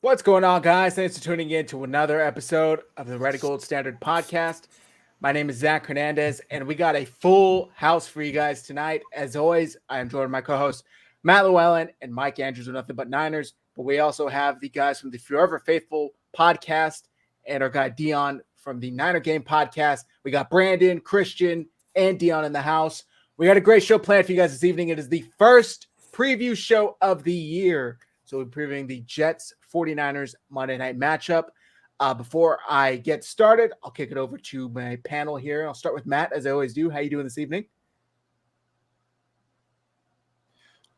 What's going on, guys? Thanks for tuning in to another episode of the Red Gold Standard podcast. My name is Zach Hernandez, and we got a full house for you guys tonight. As always, I am joined by my co-hosts Matt Llewellyn and Mike Andrews with Nothing But Niners. But we also have the guys from the Forever Faithful podcast and our guy Dion from the Niner Game podcast. We got Brandon, Christian, and Dion in the house. We got a great show planned for you guys this evening. It is the first preview show of the year. So we're previewing the Jets 49ers Monday night matchup. Before I get started, I'll kick it over to my panel here. I'll start with Matt, as I always do. How you doing this evening?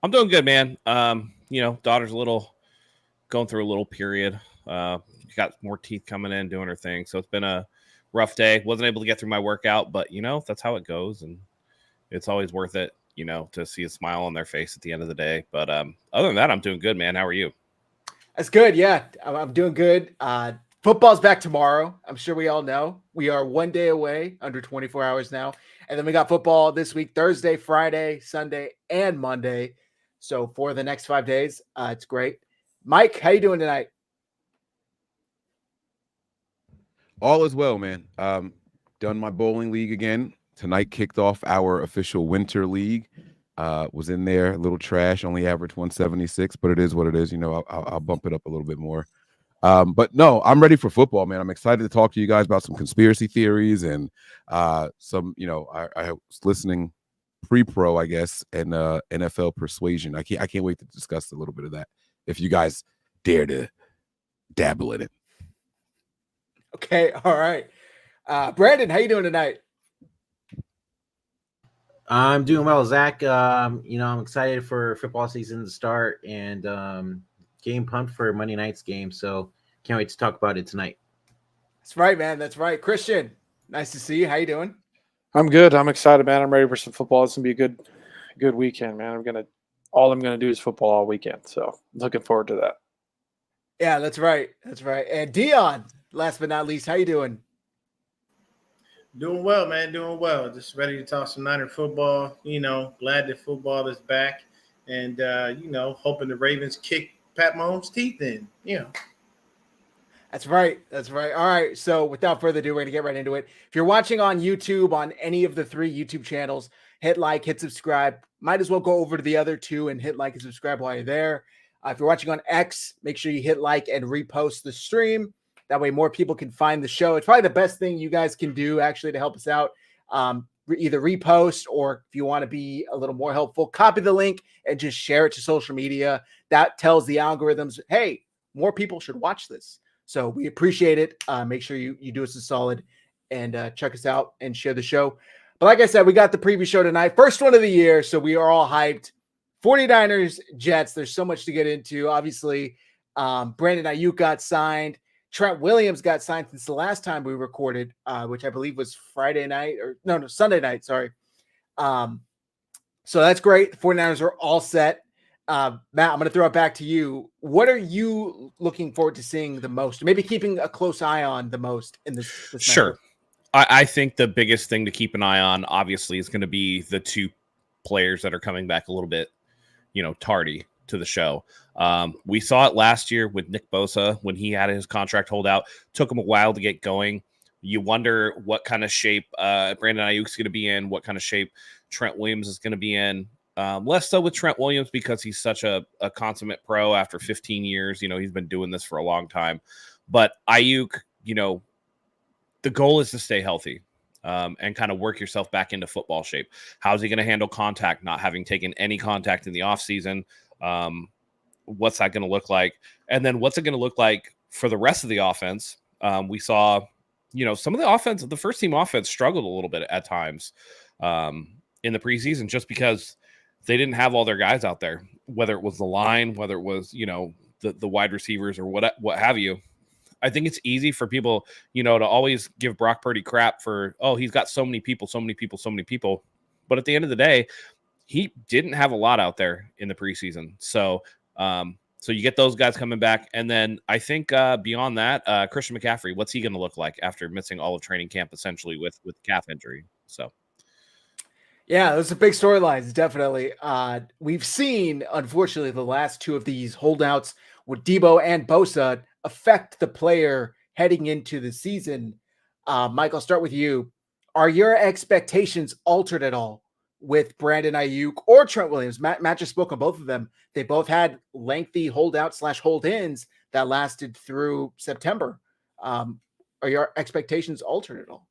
I'm doing good, man. Daughter's going through a little period. Got more teeth coming in, doing her thing. So it's been a rough day. Wasn't able to get through my workout, but that's how it goes. And it's always worth it, to see a smile on their face at the end of the day. But other than that, I'm doing good, man. How are you? That's good. Yeah, I'm doing good. Football's back tomorrow. I'm sure we all know. We are one day away, under 24 hours now. And then we got football this week, Thursday, Friday, Sunday, and Monday. So for the next 5 days, it's great. Mike, how you doing tonight? All is well, man. Done my bowling league again. Tonight kicked off our official winter league. Was in there, a little trash, only averaged 176, but it is what it is. I'll bump it up a little bit more. But no, I'm ready for football, man. I'm excited to talk to you guys about some conspiracy theories and some, I was listening pre-pro, I guess, and NFL persuasion. I can't wait to discuss a little bit of that if you guys dare to dabble in it. Okay, all right. Brandon, how you doing tonight? I'm doing well, Zach. I'm excited for football season to start and game pumped for Monday night's game. So can't wait to talk about it tonight. That's right, man. That's right. Christian, nice to see you. How you doing? I'm good. I'm excited, man. I'm ready for some football. It's gonna be a good weekend, man. All I'm gonna do is football all weekend. So looking forward to that. Yeah, that's right. That's right. And Dion, last but not least, how you doing? Doing well, man. Doing well. Just ready to talk some Niner football. Glad that football is back. And, hoping the Ravens kick Pat Mahomes' teeth in. That's right. That's right. All right. So without further ado, we're going to get right into it. If you're watching on YouTube, on any of the 3 YouTube channels, hit like, hit subscribe. Might as well go over to the other 2 and hit like and subscribe while you're there. If you're watching on X, make sure you hit like and repost the stream. That way more people can find the show. It's probably the best thing you guys can do actually to help us out. Either repost or if you want to be a little more helpful, copy the link and just share it to social media. That tells the algorithms, hey, more people should watch this. So we appreciate it. Make sure you do us a solid and check us out and share the show. But like I said, we got the preview show tonight. First one of the year, so we are all hyped. 49ers, Jets, there's so much to get into. Obviously, Brandon Ayuk got signed. Trent Williams got signed since the last time we recorded, which I believe was Sunday night. Sorry. So that's great. The 49ers are all set. Matt, I'm going to throw it back to you. What are you looking forward to seeing the most? Maybe keeping a close eye on the most in this Sure. I think the biggest thing to keep an eye on, obviously, is going to be the 2 players that are coming back a little bit, tardy to the show. We saw it last year with Nick Bosa when he had his contract holdout. Took him a while to get going. You wonder what kind of shape Brandon Ayuk's going to be in, what kind of shape Trent Williams is going to be in. Less so with Trent Williams because he's such a consummate pro after 15 years. He's been doing this for a long time. But Ayuk, the goal is to stay healthy and kind of work yourself back into football shape. How's he going to handle contact, not having taken any contact in the offseason? What's that going to look like? And then what's it going to look like for the rest of the offense? We saw, some of the first team offense struggled a little bit at times in the preseason just because they didn't have all their guys out there, whether it was the line, whether it was, the wide receivers or what have you. I think it's easy for people, to always give Brock Purdy crap for, he's got so many people. But at the end of the day, he didn't have a lot out there in the preseason. So you get those guys coming back. And then I think beyond that, Christian McCaffrey, what's he going to look like after missing all of training camp, essentially with calf injury? So. Yeah, those are big storylines, definitely. We've seen, unfortunately, the last 2 of these holdouts with Debo and Bosa affect the player heading into the season? Mike, I'll start with you. Are your expectations altered at all with Brandon Ayuk or Trent Williams? Matt just spoke on both of them. They both had lengthy holdout/hold-ins that lasted through September. Are your expectations altered at all?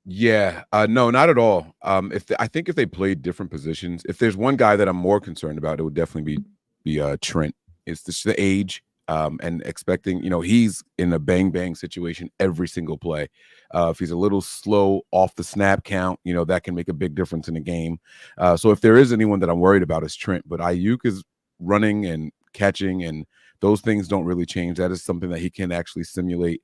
Yeah, no, not at all. I think if they played different positions, if there's one guy that I'm more concerned about, it would definitely be Trent. It's just the age, and expecting, he's in a bang situation every single play. If he's a little slow off the snap count, that can make a big difference in a game. So if there is anyone that I'm worried about, is Trent. But Ayuk is running and catching, and those things don't really change. That is something that he can actually simulate.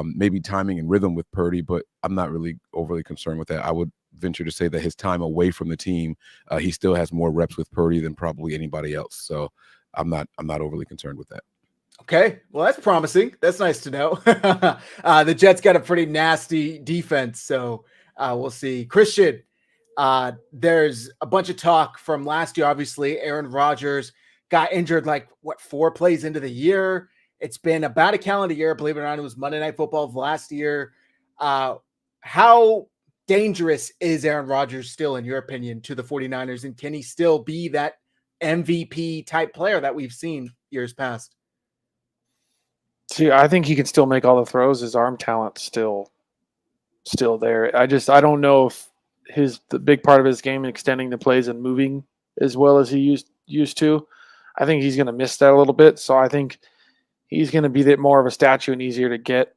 Maybe timing and rhythm with Purdy, but I'm not really overly concerned with that. I would venture to say that his time away from the team, he still has more reps with Purdy than probably anybody else. So I'm not overly concerned with that. Okay, well, that's promising. That's nice to know. The Jets got a pretty nasty defense, so we'll see. Christian, there's a bunch of talk from last year. Obviously, Aaron Rodgers got injured 4 plays into the year. It's been about a calendar year. Believe it or not, it was Monday Night Football of last year. How dangerous is Aaron Rodgers still, in your opinion, to the 49ers? And can he still be that MVP type player that we've seen years past? See, I think he can still make all the throws. His arm talent's still there. I don't know if the big part of his game, extending the plays and moving as well as he used to. I think he's going to miss that a little bit. So I think he's going to be more of a statue and easier to get.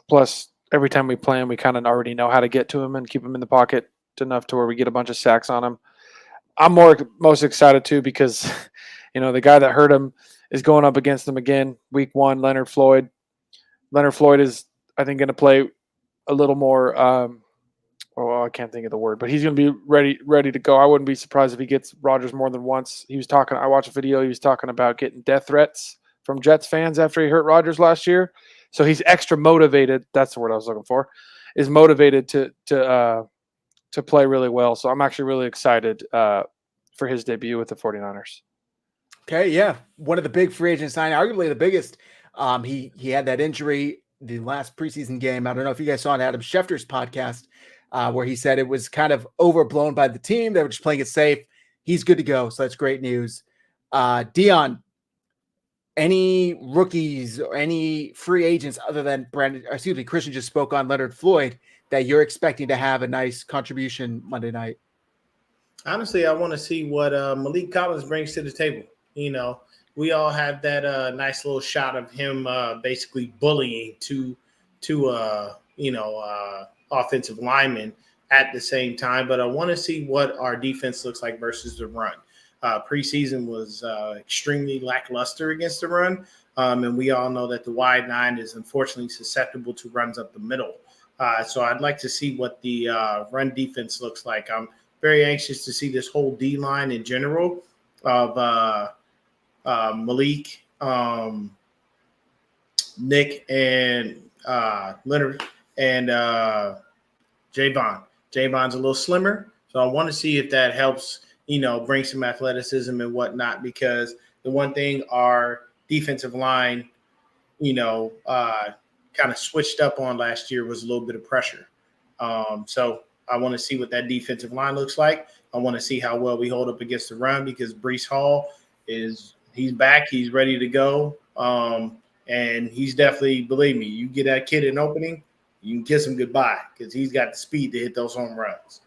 Plus, every time we play him, we kind of already know how to get to him and keep him in the pocket enough to where we get a bunch of sacks on him. I'm most excited too because, the guy that hurt him is going up against him again. Week 1, Leonard Floyd. Leonard Floyd is, I think, going to play a little more. I can't think of the word, but he's going to be ready to go. I wouldn't be surprised if he gets Rodgers more than once. I watched a video. He was talking about getting death threats from Jets fans after he hurt Rodgers last year. So he's extra motivated. That's the word I was looking for. Is motivated to play really well. So I'm actually really excited for his debut with the 49ers. Okay, yeah. One of the big free agent signings, arguably the biggest. He had that injury the last preseason game. I don't know if you guys saw on Adam Schefter's podcast where he said it was kind of overblown by the team. They were just playing it safe. He's good to go, so that's great news. Dion, any rookies or any free agents other than Christian just spoke on Leonard Floyd that you're expecting to have a nice contribution Monday night? Honestly, I want to see what Malik Collins brings to the table. We all have that nice little shot of him basically bullying two offensive linemen at the same time. But I want to see what our defense looks like versus the run. Preseason was extremely lackluster against the run. And we all know that the wide 9 is unfortunately susceptible to runs up the middle. So I'd like to see what the run defense looks like. I'm very anxious to see this whole D-line in general of Malik, Nick, and Leonard, and Javon. Javon's a little slimmer, so I want to see if that helps, bring some athleticism and whatnot, because the one thing our defensive line, kind of switched up on last year was a little bit of pressure. So I want to see what that defensive line looks like. I want to see how well we hold up against the run, because Breece Hall he's back. He's ready to go. And he's definitely, believe me, you get that kid an opening, you can kiss him goodbye, because he's got the speed to hit those home runs.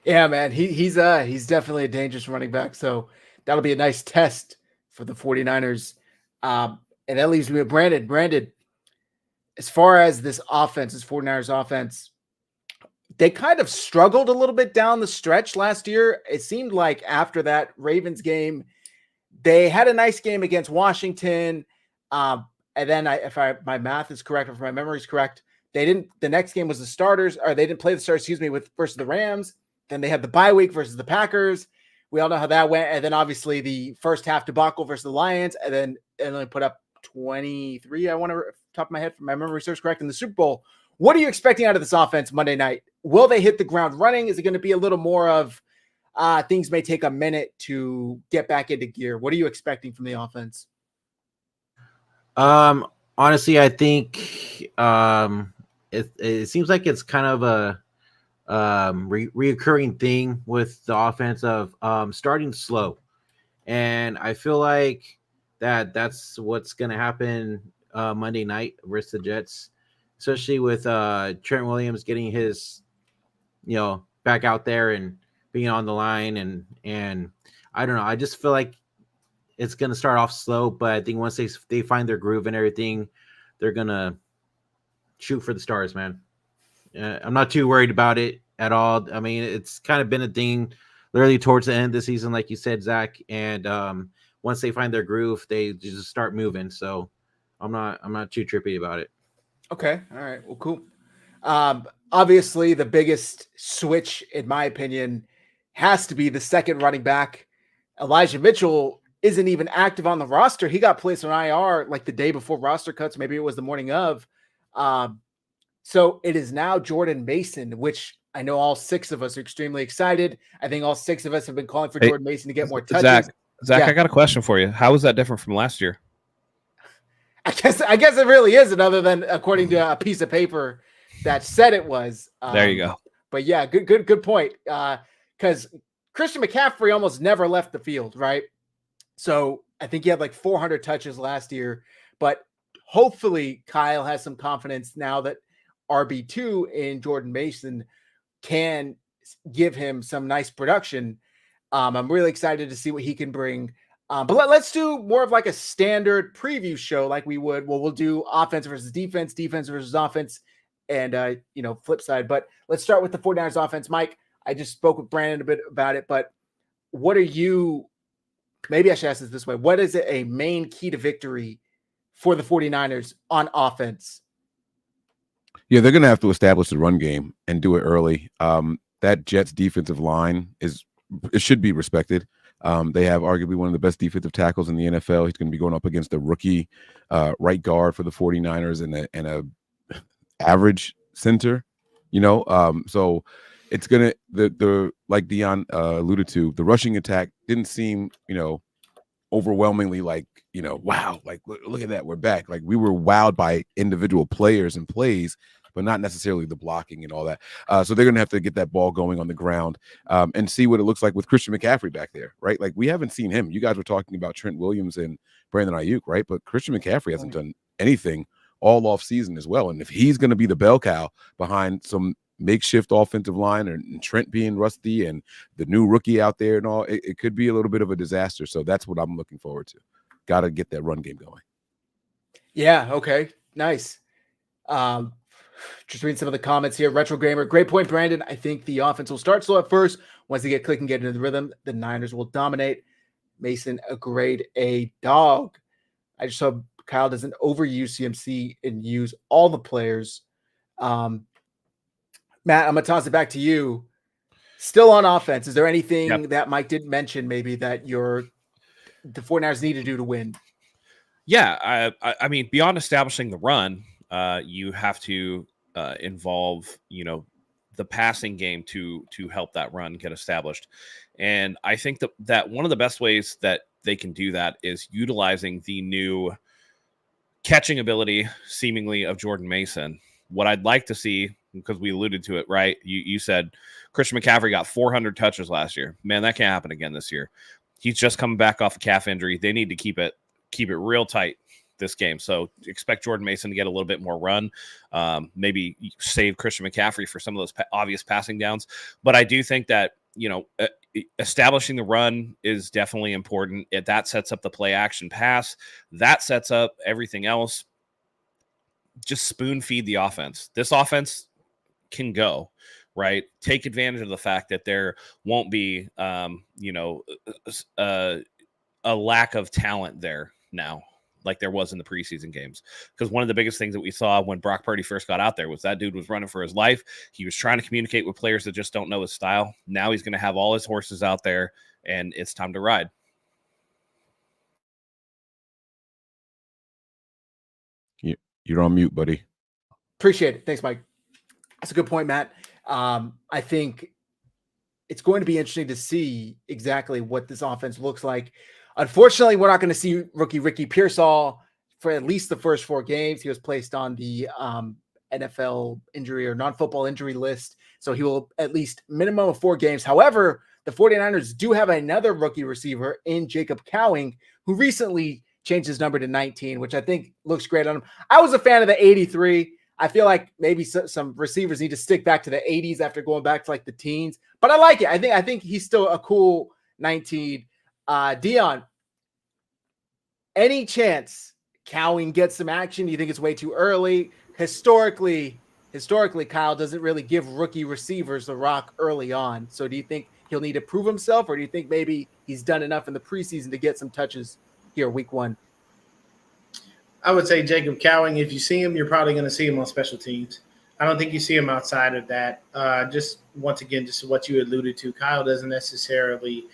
Yeah, man, he's definitely a dangerous running back. So that'll be a nice test for the 49ers. And that leaves me with Brandon. Brandon, as far as this 49ers offense, they kind of struggled a little bit down the stretch last year. It seemed like after that Ravens game, they had a nice game against Washington. And then if my math is correct, if my memory is correct, the next game was they didn't play the starters, versus the Rams. Then they had the bye week versus the Packers. We all know how that went. And then obviously the first half debacle versus the Lions, and then they put up 23, I want to top of my head, if my memory serves correct, in the Super Bowl. What are you expecting out of this offense Monday night? Will they hit the ground running? Is it going to be a little more of things may take a minute to get back into gear. What are you expecting from the offense? Honestly, I think it seems like it's kind of a reoccurring thing with the offense of starting slow, and I feel like that's what's going to happen Monday night versus the Jets, especially with Trent Williams getting his back out there and being on the line, and I don't know, I just feel like it's going to start off slow, but I think once they find their groove and everything, they're going to shoot for the stars, man. I'm not too worried about it at all. I mean, it's kind of been a thing literally towards the end of the season, like you said, Zach. And once they find their groove, they just start moving. So I'm not too trippy about it. Okay. All right. Well, cool. Obviously, the biggest switch, in my opinion, has to be the second running back. Elijah Mitchell isn't even active on the roster. He got placed on IR like the day before roster cuts. Maybe it was the morning of. So it is now Jordan Mason, which I know all 6 of us are extremely excited. I think all 6 of us have been calling for Jordan Mason to get more touches. Zach, Yeah. I got a question for you. How is that different from last year? I guess it really isn't, other than according to a piece of paper that said it was. There you go. But yeah, good point. Because Christian McCaffrey almost never left the field, right? So I think he had like 400 touches last year. But hopefully Kyle has some confidence now that RB2 in Jordan Mason can give him some nice production. I'm really excited to see what he can bring. But let's do more of like a standard preview show like we would. Well, we'll do offense versus defense versus offense, and flip side. But let's start with the 49ers offense. Mike, I just spoke with Brandon a bit about it, but what are you, maybe I should ask this this way. What is a main key to victory for the 49ers on offense? Yeah, they're going to have to establish the run game and do it early. That Jets defensive line it should be respected. They have arguably one of the best defensive tackles in the NFL. He's going to be going up against a rookie right guard for the 49ers and a average center, so it's going to, the like Dion alluded to, the rushing attack didn't seem, overwhelmingly like, wow, like look at that, we're back. Like we were wowed by individual players and plays, but not necessarily the blocking and all that. So they're going to have to get that ball going on the ground and see what it looks like with Christian McCaffrey back there, right? Like we haven't seen him. You guys were talking about Trent Williams and Brandon Ayuk, right? But Christian McCaffrey hasn't done anything all off season as well. And if he's going to be the bell cow behind some makeshift offensive line and Trent being rusty and the new rookie out there and all, it could be a little bit of a disaster. So that's what I'm looking forward to. Got to get that run game going. Yeah. Okay. Nice. Just reading some of the comments here. Retro Gamer, great point, Brandon. I think the offense will start slow at first. Once they get clicking, get into the rhythm, the Niners will dominate. Mason, a grade A dog. I just hope Kyle doesn't overuse CMC and use all the players. Matt, I'm going to toss it back to you. Still on offense, is there anything that Mike didn't mention maybe that the 49ers need to do to win? Yeah, I mean, beyond establishing the run, you have to involve, the passing game to help that run get established. And I think that one of the best ways that they can do that is utilizing the new catching ability, seemingly, of Jordan Mason. What I'd like to see, because we alluded to it, right? You said Christian McCaffrey got 400 touches last year. Man, that can't happen again this year. He's just coming back off a calf injury. They need to keep it real tight this game. So expect Jordan Mason to get a little bit more run. Maybe save Christian McCaffrey for some of those obvious passing downs. But I do think that, establishing the run is definitely important. That sets up the play action pass. That sets up everything else. Just spoon feed the offense. This offense can go, right? Take advantage of the fact that there won't be, a lack of talent there now, like there was in the preseason games. Because one of the biggest things that we saw when Brock Purdy first got out there was that dude was running for his life. He was trying to communicate with players that just don't know his style. Now he's going to have all his horses out there, and it's time to ride. You're on mute, buddy. Appreciate it. Thanks, Mike. That's a good point, Matt. I think it's going to be interesting to see exactly what this offense looks like. Unfortunately, we're not going to see rookie Ricky Pearsall for at least the first 4 games. He was placed on the NFL injury or non-football injury list, so he will at least minimum of 4 games. However, the 49ers do have another rookie receiver in Jacob Cowing, who recently changed his number to 19, which I think looks great on him. I was a fan of the 83. I feel like maybe some receivers need to stick back to the 80s after going back to like the teens, but I like it. I think he's still a cool 19. Dion, any chance Cowing gets some action? Do you think it's way too early? Historically, Kyle doesn't really give rookie receivers the rock early on. So do you think he'll need to prove himself, or do you think maybe he's done enough in the preseason to get some touches here week 1? I would say Jacob Cowing, if you see him, you're probably going to see him on special teams. I don't think you see him outside of that. Just once again, just what you alluded to, Kyle doesn't necessarily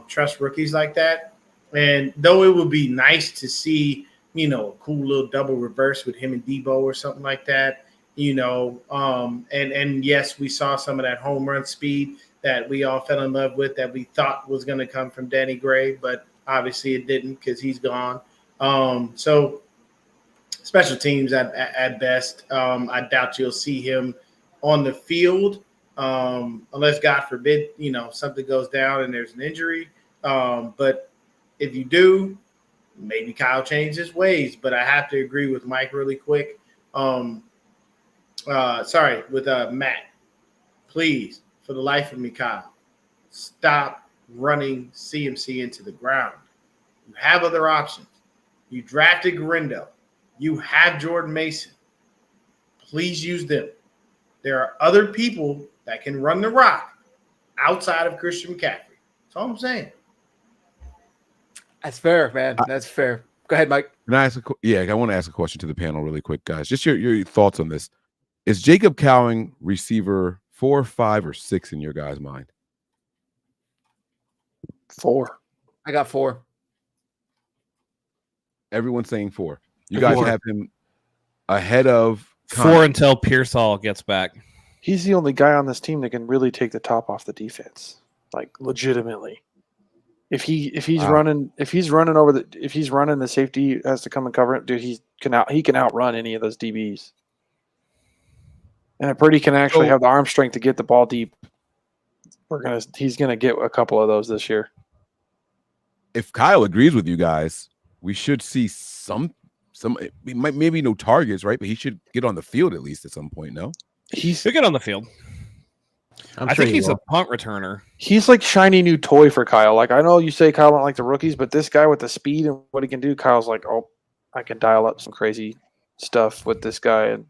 trust rookies like that. And though it would be nice to see, a cool little double reverse with him and Debo or something like that, and yes, we saw some of that home run speed that we all fell in love with that we thought was going to come from Danny Gray, but obviously it didn't because he's gone. So special teams at best. I doubt you'll see him on the field unless, God forbid, something goes down and there's an injury. But if you do, maybe Kyle changed his ways. But I have to agree with Mike really quick. With Matt. Please, for the life of me, Kyle, stop running CMC into the ground. You have other options. You drafted Garindo. You have Jordan Mason. Please use them. There are other people that can run the rock outside of Christian McCaffrey. That's all I'm saying. That's fair, man. That's fair. Go ahead, Mike. Can I ask I want to ask a question to the panel really quick, guys. Just your thoughts on this. Is Jacob Cowing receiver 4, 5, or 6 in your guys' mind? 4. I got 4. Everyone's saying 4. You guys have him ahead of 4 until Pearsall gets back. He's the only guy on this team that can really take the top off the defense, like legitimately. If he's running the safety has to come and cover it, dude, he can outrun any of those DBs. And if Purdy can actually have the arm strength to get the ball deep, he's gonna get a couple of those this year. If Kyle agrees with you guys, we should see some maybe no targets, right? But he should get on the field at least at some point. No, he'll get on the field. I think he's a punt returner. He's like shiny new toy for Kyle. Like, I know you say Kyle don't like the rookies, but this guy with the speed and what he can do, Kyle's like, oh, I can dial up some crazy stuff with this guy and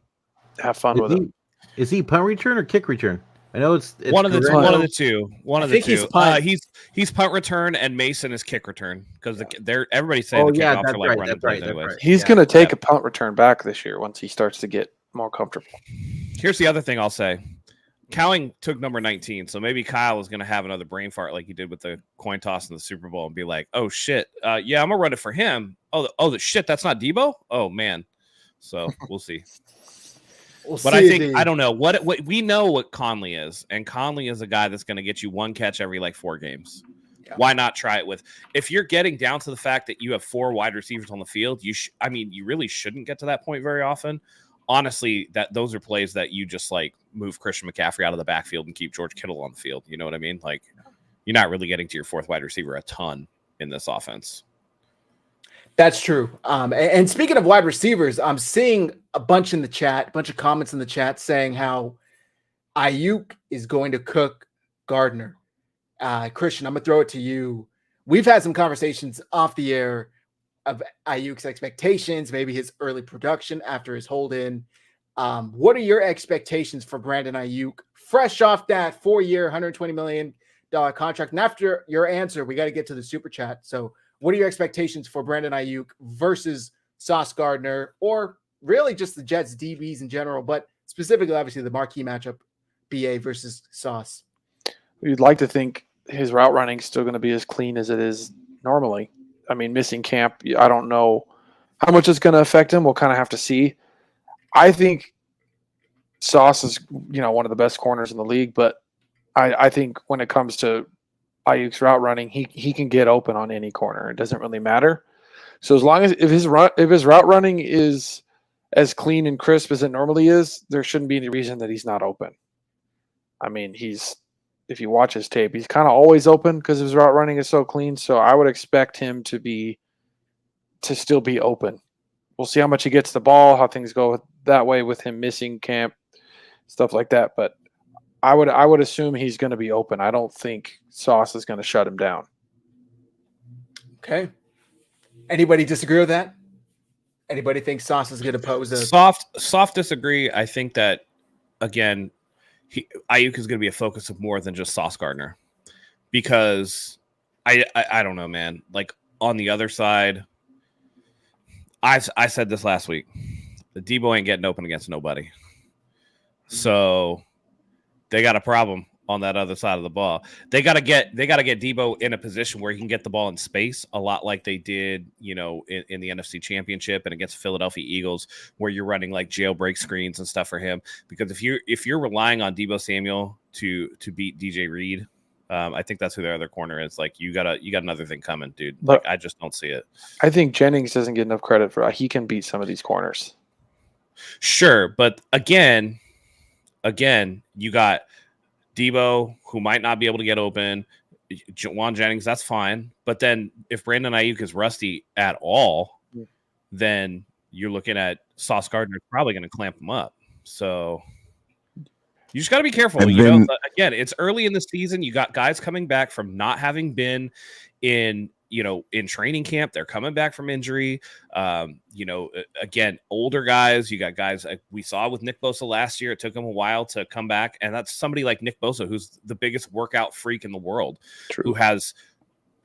have fun with him. Is he punt return or kick return? I know it's one of the two. He's punt return and Mason is kick return because everybody's saying the kickoffs are like running plays anyways. He's going to take a punt return back this year once he starts to get more comfortable. Here's the other thing I'll say. Cowing took number 19, so maybe Kyle is going to have another brain fart like he did with the coin toss in the Super Bowl and be like, "Oh shit, yeah, I'm gonna run it for him." Oh, the shit, that's not Debo. Oh man, so we'll see. I don't know what we know what Conley is, and Conley is a guy that's going to get you one catch every like 4 games. Yeah. Why not try it with? If you're getting down to the fact that you have 4 wide receivers on the field, you really shouldn't get to that point very often. Honestly, those are plays that you just like move Christian McCaffrey out of the backfield and keep George Kittle on the field. You know what I mean? Like, you're not really getting to your 4th wide receiver a ton in this offense. That's true. And speaking of wide receivers, I'm seeing a bunch in the chat, a bunch of comments in the chat saying how Ayuk is going to cook Gardner. Christian, I'm going to throw it to you. We've had some conversations off the air of Ayuk's expectations, maybe his early production after his hold-in. What are your expectations for Brandon Ayuk fresh off that 4-year, $120 million contract? And after your answer, we got to get to the super chat. So what are your expectations for Brandon Ayuk versus Sauce Gardner, or really just the Jets DBs in general, but specifically, obviously, the marquee matchup, BA versus Sauce? You'd like to think his route running is still going to be as clean as it is normally. I mean, missing camp, I don't know how much it's going to affect him. We'll kind of have to see. I think Sauce is, one of the best corners in the league, but I think when it comes to Ayuk's route running, he can get open on any corner. It doesn't really matter. So as long as if his route running is as clean and crisp as it normally is, there shouldn't be any reason that he's not open. I mean, if you watch his tape, he's kind of always open because his route running is so clean. So I would expect him to still be open. We'll see how much he gets the ball, how things go that way with him missing camp, stuff like that. But I would assume he's going to be open. I don't think Sauce is going to shut him down. Okay. Anybody disagree with that? Anybody think Sauce is going to pose a soft disagree? I think that again, Ayuk is going to be a focus of more than just Sauce Gardner, because I don't know, man. Like on the other side, I said this last week. The Debo ain't getting open against nobody, so they got a problem on that other side of the ball. They got to get Debo in a position where he can get the ball in space, a lot like they did, in the NFC Championship and against Philadelphia Eagles, where you're running like jailbreak screens and stuff for him. Because if you're relying on Debo Samuel to beat DJ Reed, I think that's who their other corner is. Like you got another thing coming, dude. Like I just don't see it. I think Jennings doesn't get enough credit for he can beat some of these corners. Sure, but again, you got Debo, who might not be able to get open. Juwan Jennings, that's fine. But then if Brandon Ayuk is rusty at all, then you're looking at Sauce Gardner probably going to clamp him up. So you just got to be careful. Again, it's early in the season. You got guys coming back from not having been in training camp. They're coming back from injury. Again, older guys. You got guys like we saw with Nick Bosa last year. It took him a while to come back. And that's somebody like Nick Bosa, who's the biggest workout freak in the world, who has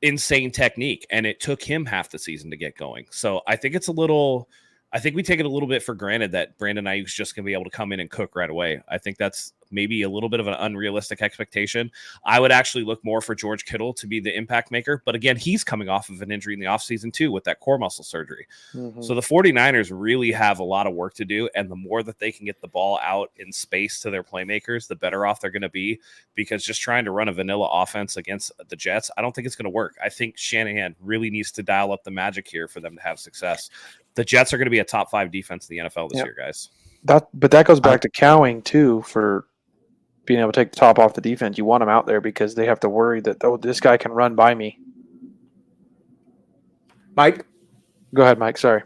insane technique. And it took him half the season to get going. So I think we take it a little bit for granted that Brandon Ayuk's just going to be able to come in and cook right away. I think that's maybe a little bit of an unrealistic expectation. I would actually look more for George Kittle to be the impact maker. But again, he's coming off of an injury in the offseason too with that core muscle surgery. Mm-hmm. So the 49ers really have a lot of work to do. And the more that they can get the ball out in space to their playmakers, the better off they're going to be, because just trying to run a vanilla offense against the Jets, I don't think it's going to work. I think Shanahan really needs to dial up the magic here for them to have success. The Jets are going to be a top 5 defense in the NFL this year, guys. But that goes back to Cowing too, for being able to take the top off the defense. You want them out there because they have to worry that, this guy can run by me. Mike? Go ahead, Mike. Sorry.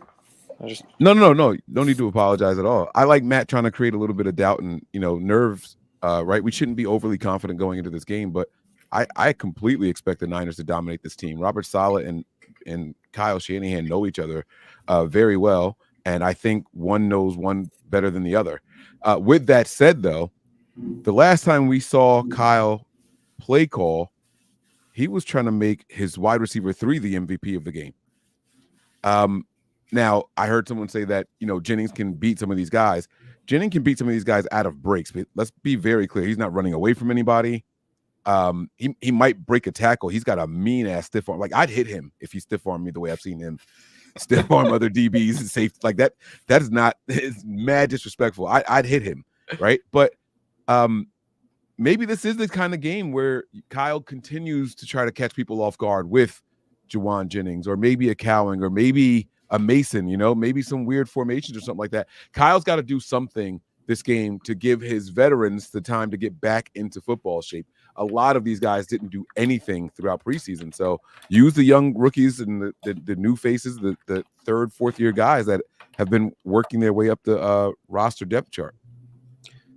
No. No need to apologize at all. I like Matt trying to create a little bit of doubt and, nerves, right? We shouldn't be overly confident going into this game, but I completely expect the Niners to dominate this team. Robert Saleh and Kyle Shanahan know each other very well, and I think one knows one better than the other. With that said, though, the last time we saw Kyle play call, he was trying to make his wide receiver 3 the MVP of the game. Now, I heard someone say that, Jennings can beat some of these guys. Jennings can beat some of these guys out of breaks, but let's be very clear. He's not running away from anybody. He might break a tackle. He's got a mean-ass stiff arm. Like, I'd hit him if he stiff-armed me the way I've seen him stiff arm other DBs and safety. Like that is not, it's mad disrespectful. I'd hit him, right? But maybe this is the kind of game where Kyle continues to try to catch people off guard with Juwan Jennings, or maybe a Cowing, or maybe a Mason, maybe some weird formations or something like that. Kyle's got to do something this game to give his veterans the time to get back into football shape. A lot of these guys didn't do anything throughout preseason. So use the young rookies and the new faces, the third, fourth year guys that have been working their way up the roster depth chart.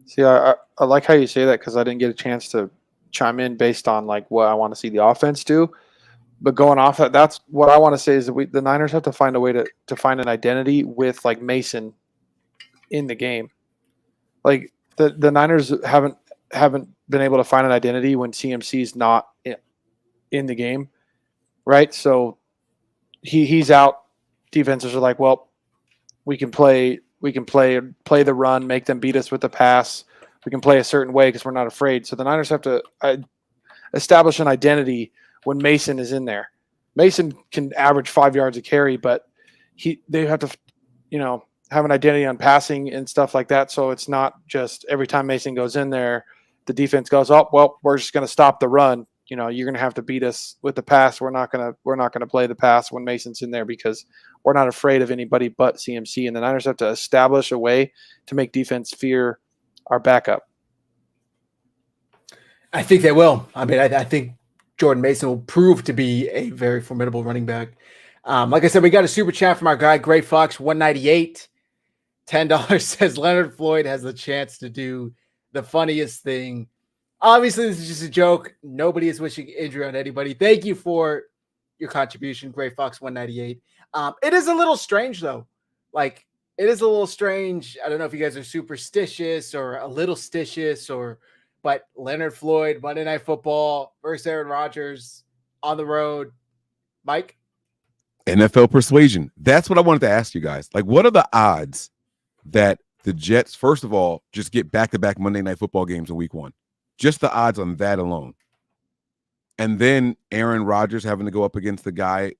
See, I like how you say that, because I didn't get a chance to chime in based on like what I want to see the offense do. But going off that, that's what I want to say is that the Niners have to find a way to find an identity with like Mason in the game. Like the Niners haven't been able to find an identity when CMC's not in the game, right? So he's out. Defenses are like, well, we can play the run, make them beat us with the pass. We can play a certain way because we're not afraid. So the Niners have to establish an identity when Mason is in there. Mason can average 5 yards a carry, but they have to, have an identity on passing and stuff like that. So it's not just every time Mason goes in there, the defense goes, oh, well, we're just going to stop the run. You know, you're going to have to beat us with the pass. We're not going to play the pass when Mason's in there because we're not afraid of anybody but CMC. And the Niners have to establish a way to make defense fear our backup. I think they will. I mean, I think Jordan Mason will prove to be a very formidable running back. Like I said, we got a super chat from our guy, Gray Fox 198. $10 says Leonard Floyd has the chance to do the funniest thing. Obviously, this is just a joke. Nobody is wishing injury on anybody. Thank you for your contribution, Gray Fox 198. It is a little strange, though. Like, it is a little strange. I don't know if you guys are superstitious or a little stitious, but Leonard Floyd, Monday Night Football versus Aaron Rodgers on the road. Mike? NFL persuasion. That's what I wanted to ask you guys. Like, what are the odds that the Jets, first of all, just get back-to-back Monday Night Football games in week 1? Just the odds on that alone. And then Aaron Rodgers having to go up against the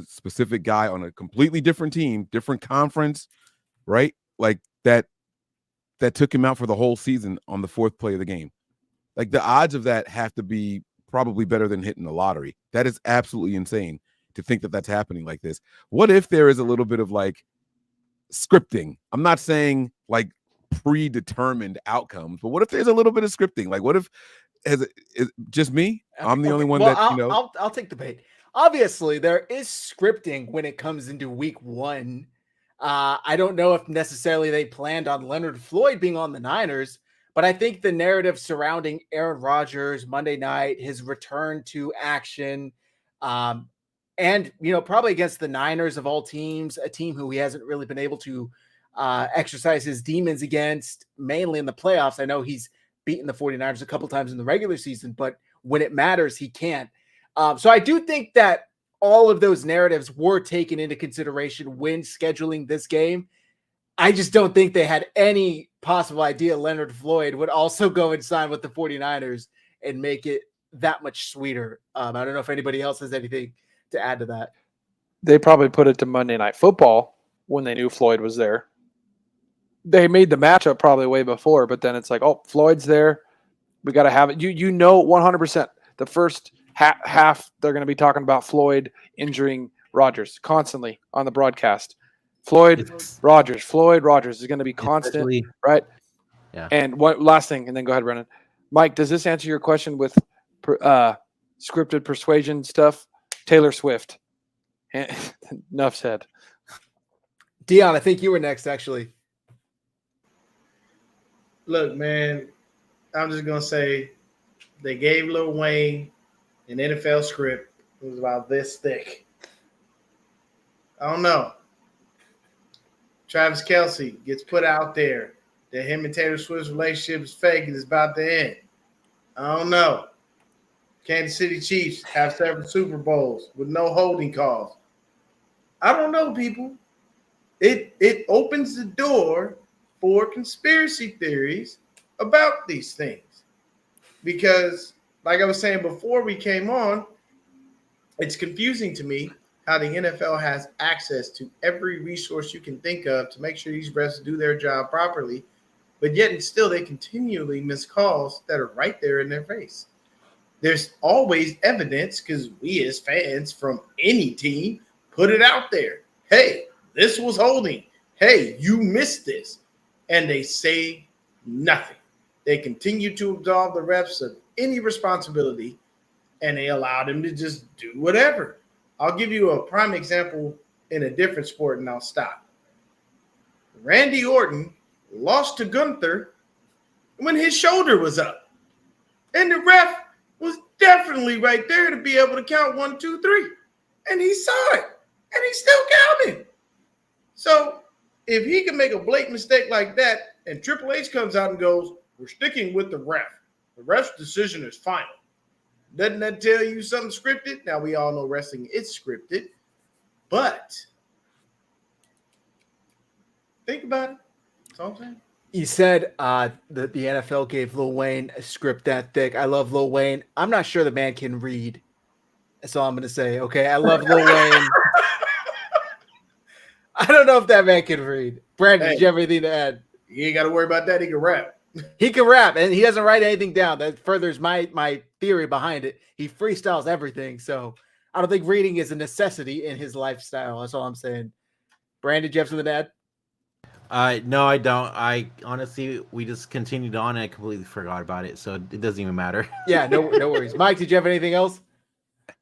specific guy on a completely different team, different conference, right? Like that took him out for the whole season on the 4th play of the game. Like, the odds of that have to be probably better than hitting the lottery. That is absolutely insane to think that that's happening like this. What if there is a little bit of like scripting? I'm not saying like predetermined outcomes, but what if there's a little bit of scripting? Like, what if is just me? I'm the only one that I'll take the bait. Obviously, there is scripting when it comes into week 1. I don't know if necessarily they planned on Leonard Floyd being on the Niners, but I think the narrative surrounding Aaron Rodgers Monday night, his return to action, and probably against the Niners of all teams, a team who he hasn't really been able to exercise his demons against, mainly in the playoffs. I know he's beaten the 49ers a couple times in the regular season, but when it matters, he can't. So I do think that all of those narratives were taken into consideration when scheduling this game. I just don't think they had any possible idea Leonard Floyd would also go and sign with the 49ers and make it that much sweeter. I don't know if anybody else has anything to add to that. They probably put it to Monday Night Football when they knew Floyd was there. They made the matchup probably way before, but then it's like, oh, Floyd's there. We got to have it. You know 100%. The first half, they're going to be talking about Floyd injuring Rodgers constantly on the broadcast. Floyd Rodgers is going to be constant, right? Yeah. And what last thing, and then go ahead, Brennan. Mike, does this answer your question with scripted persuasion stuff? Taylor Swift. Enough said. Dion, I think you were next, actually. Look, man, I'm just going to say they gave Lil Wayne an NFL script. It was about this thick. I don't know. Travis Kelce gets put out there that him and Taylor Swift's relationship is fake and it's about to end. I don't know. Kansas City Chiefs have 7 Super Bowls with no holding calls. I don't know, people. It opens the door for conspiracy theories about these things. Because, like I was saying before we came on, it's confusing to me how the NFL has access to every resource you can think of to make sure these refs do their job properly, but yet and still they continually miss calls that are right there in their face. There's always evidence because we as fans from any team put it out there. Hey, this was holding. Hey, you missed this. And they say nothing. They continue to absolve the refs of any responsibility, and they allow them to just do whatever. I'll give you a prime example in a different sport, and I'll stop. Randy Orton lost to Gunther when his shoulder was up. And the ref was definitely right there to be able to count 1, 2, 3. And he saw it, and he still counted. So if he can make a blatant mistake like that, and Triple H comes out and goes, we're sticking with the ref. The ref's decision is final. Doesn't that tell you something scripted? Now, we all know wrestling is scripted, but think about it. That's all I'm saying. You said that the NFL gave Lil Wayne a script that thick. I love Lil Wayne. I'm not sure the man can read. That's all I'm going to say. Okay, I love Lil Wayne. I don't know if that man can read. Brandon, did you have anything to add? You ain't got to worry about that. He can rap. He can rap, and he doesn't write anything down. That furthers my theory behind it. He freestyles everything, so I don't think reading is a necessity in his lifestyle. That's all I'm saying. Brandon, did you have something to add? No, I don't. I honestly, we just continued on, and I completely forgot about it, so it doesn't even matter. Yeah, no worries. Mike, did you have anything else?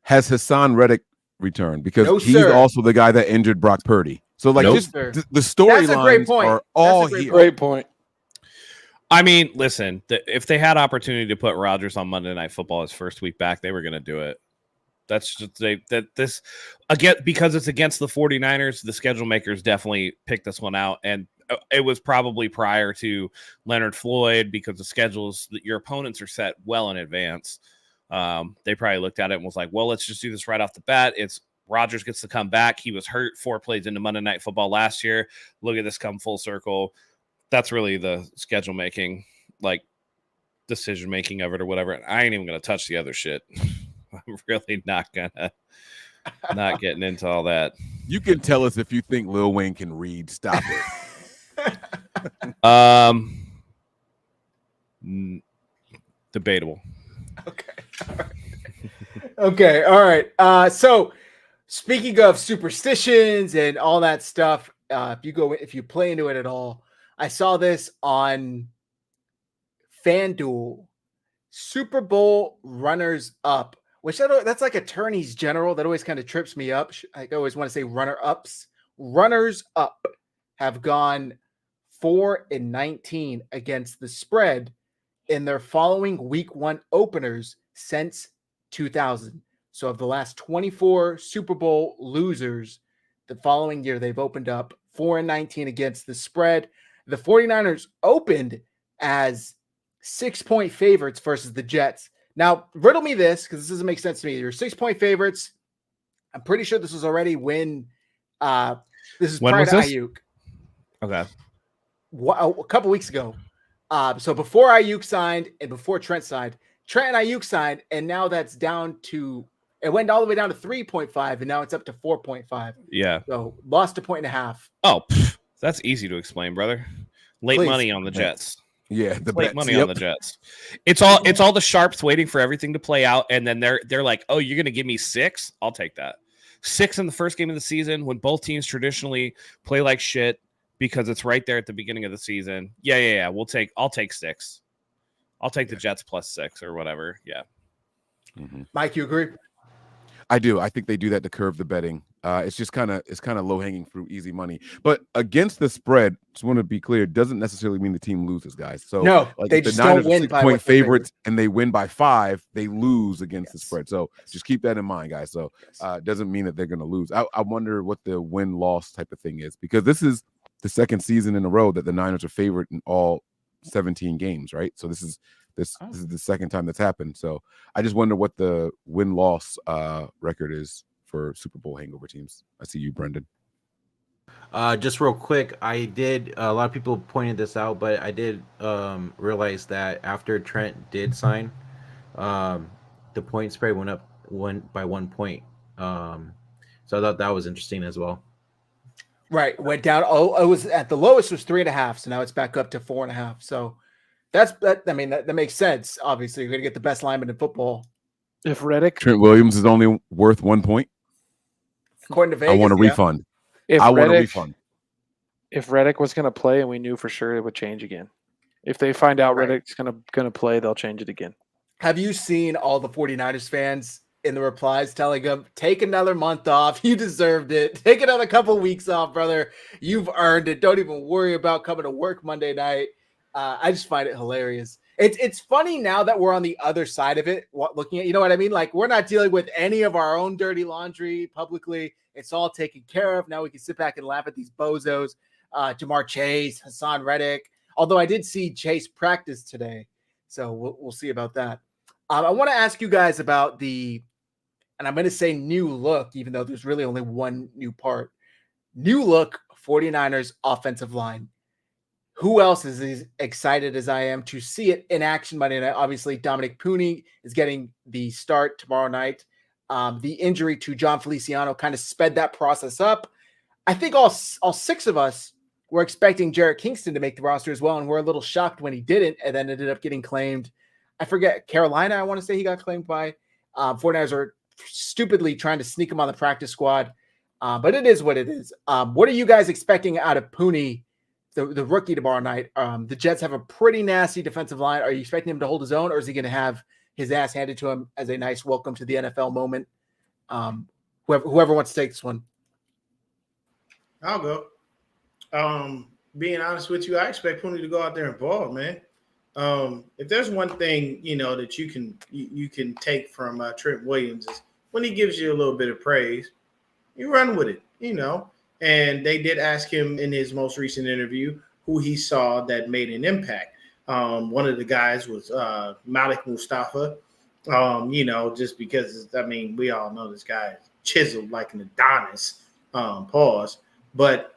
Has Hassan Reddick returned? Because No, he's sir. also the guy that injured Brock Purdy. So like Nope. just Sir. the That's a great storylines point. are That's all a great here. Great point. I mean, listen, if they had opportunity to put Rodgers on Monday Night Football his first week back, they were going to do it. That's just this again, because it's against the 49ers. The schedule makers definitely picked this one out, and it was probably prior to Leonard Floyd because the schedules that your opponents are set well in advance. They probably looked at it and was like, well, let's just do this right off the bat. It's Rodgers gets to come back. He was hurt 4 plays into Monday Night Football last year. Look at this come full circle. That's really the schedule making, like decision making of it or whatever. I ain't even going to touch the other shit. I'm really not getting into all that. You can tell us if you think Lil Wayne can read. Stop it. Debatable. Okay. All right. So speaking of superstitions and all that stuff, if you play into it at all, I saw this on FanDuel. Super Bowl runners up, which that's like attorneys general. That always kind of trips me up. I always want to say runner ups. Runners up have gone 4-19 against the spread in their following week 1 openers since 2000. So of the last 24 Super Bowl losers, the following year they've opened up 4-19 against the spread. The 49ers opened as 6-point favorites versus the Jets. Now, riddle me this, because this doesn't make sense to me. You're 6-point favorites. I'm pretty sure this was already when this is When prior was to this? Ayuk. Okay. A couple weeks ago. So before Ayuk signed and before Trent signed, Trent and Ayuk signed, and now that's down to, it went all the way down to 3.5, and now it's up to 4.5. Yeah. So lost a 1.5. Oh, that's easy to explain, brother. Late Please. money on the Jets. Yeah, the Late bets. money Yep. on the Jets. It's all the sharps waiting for everything to play out, and then they're like, oh, you're gonna give me 6? I'll take that. 6 in the first game of the season when both teams traditionally play like shit because it's right there at the beginning of the season. Yeah. I'll take 6. I'll take the Jets plus 6 or whatever. Yeah. Mm-hmm. Mike, you agree? I do. I think they do that to curve the betting. It's just kind of low hanging fruit, easy money. But against the spread, just want to be clear, doesn't necessarily mean the team loses, guys. So No, like they if the just don't Niners are win by 6-point what they're favorites and they win by 5, they lose against the Yes. spread. So just keep that in mind, guys. So it doesn't mean that they're going to lose. I wonder what the win-loss type of thing is, because this is the second season in a row that the Niners are favored in all 17 games, right? So this is the second time that's happened. So I just wonder what the win-loss record is for Super Bowl hangover teams. I see you, Brendan. Just real quick, a lot of people pointed this out, but I did realize that after Trent did sign, the point spread went by 1 point. So I thought that was interesting as well. Right. Went down. Oh, it was at the lowest was 3.5. So now it's back up to 4.5. So that makes sense. Obviously, you're going to get the best lineman in football. If Reddick, Trent Williams is only worth 1 point. According to Vegas. I want a yeah. refund. if I want a Reddick, refund. if Reddick was going to play and we knew for sure, it would change again. If they find out Right. Reddick's going to play, they'll change it again. Have you seen all the 49ers fans in the replies telling them, take another month off? You deserved it. Take another couple weeks off, brother. You've earned it. Don't even worry about coming to work Monday night. I just find it hilarious. It's funny now that we're on the other side of it, looking at, you know what I mean? Like, we're not dealing with any of our own dirty laundry publicly. It's all taken care of. Now we can sit back and laugh at these bozos. Jamar Chase, Hassan Reddick. Although I did see Chase practice today. So we'll see about that. I want to ask you guys about and I'm going to say new look, even though there's really only one new part. New look 49ers offensive line. Who else is as excited as I am to see it in action Monday night? Obviously, Dominic Purdy is getting the start tomorrow night. The injury to John Feliciano kind of sped that process up. I think all 6 of us we're expecting Jarrett Kingston to make the roster as well, and we're a little shocked when he didn't, and then ended up getting claimed. I forget, Carolina, I want to say he got claimed by. 49ers are stupidly trying to sneak him on the practice squad, but it is what it is. What are you guys expecting out of Purdy, the rookie, tomorrow night? The Jets have a pretty nasty defensive line. Are you expecting him to hold his own, or is he going to have his ass handed to him as a nice welcome to the NFL moment? Whoever wants to take this one. I'll go. Being honest with you, I expect Purdy to go out there and ball, man. If there's one thing, that you can take from Trent Williams is when he gives you a little bit of praise, you run with it, And they did ask him in his most recent interview who he saw that made an impact. One of the guys was Malik Mustafa, just because, we all know this guy is chiseled like an Adonis, pause. But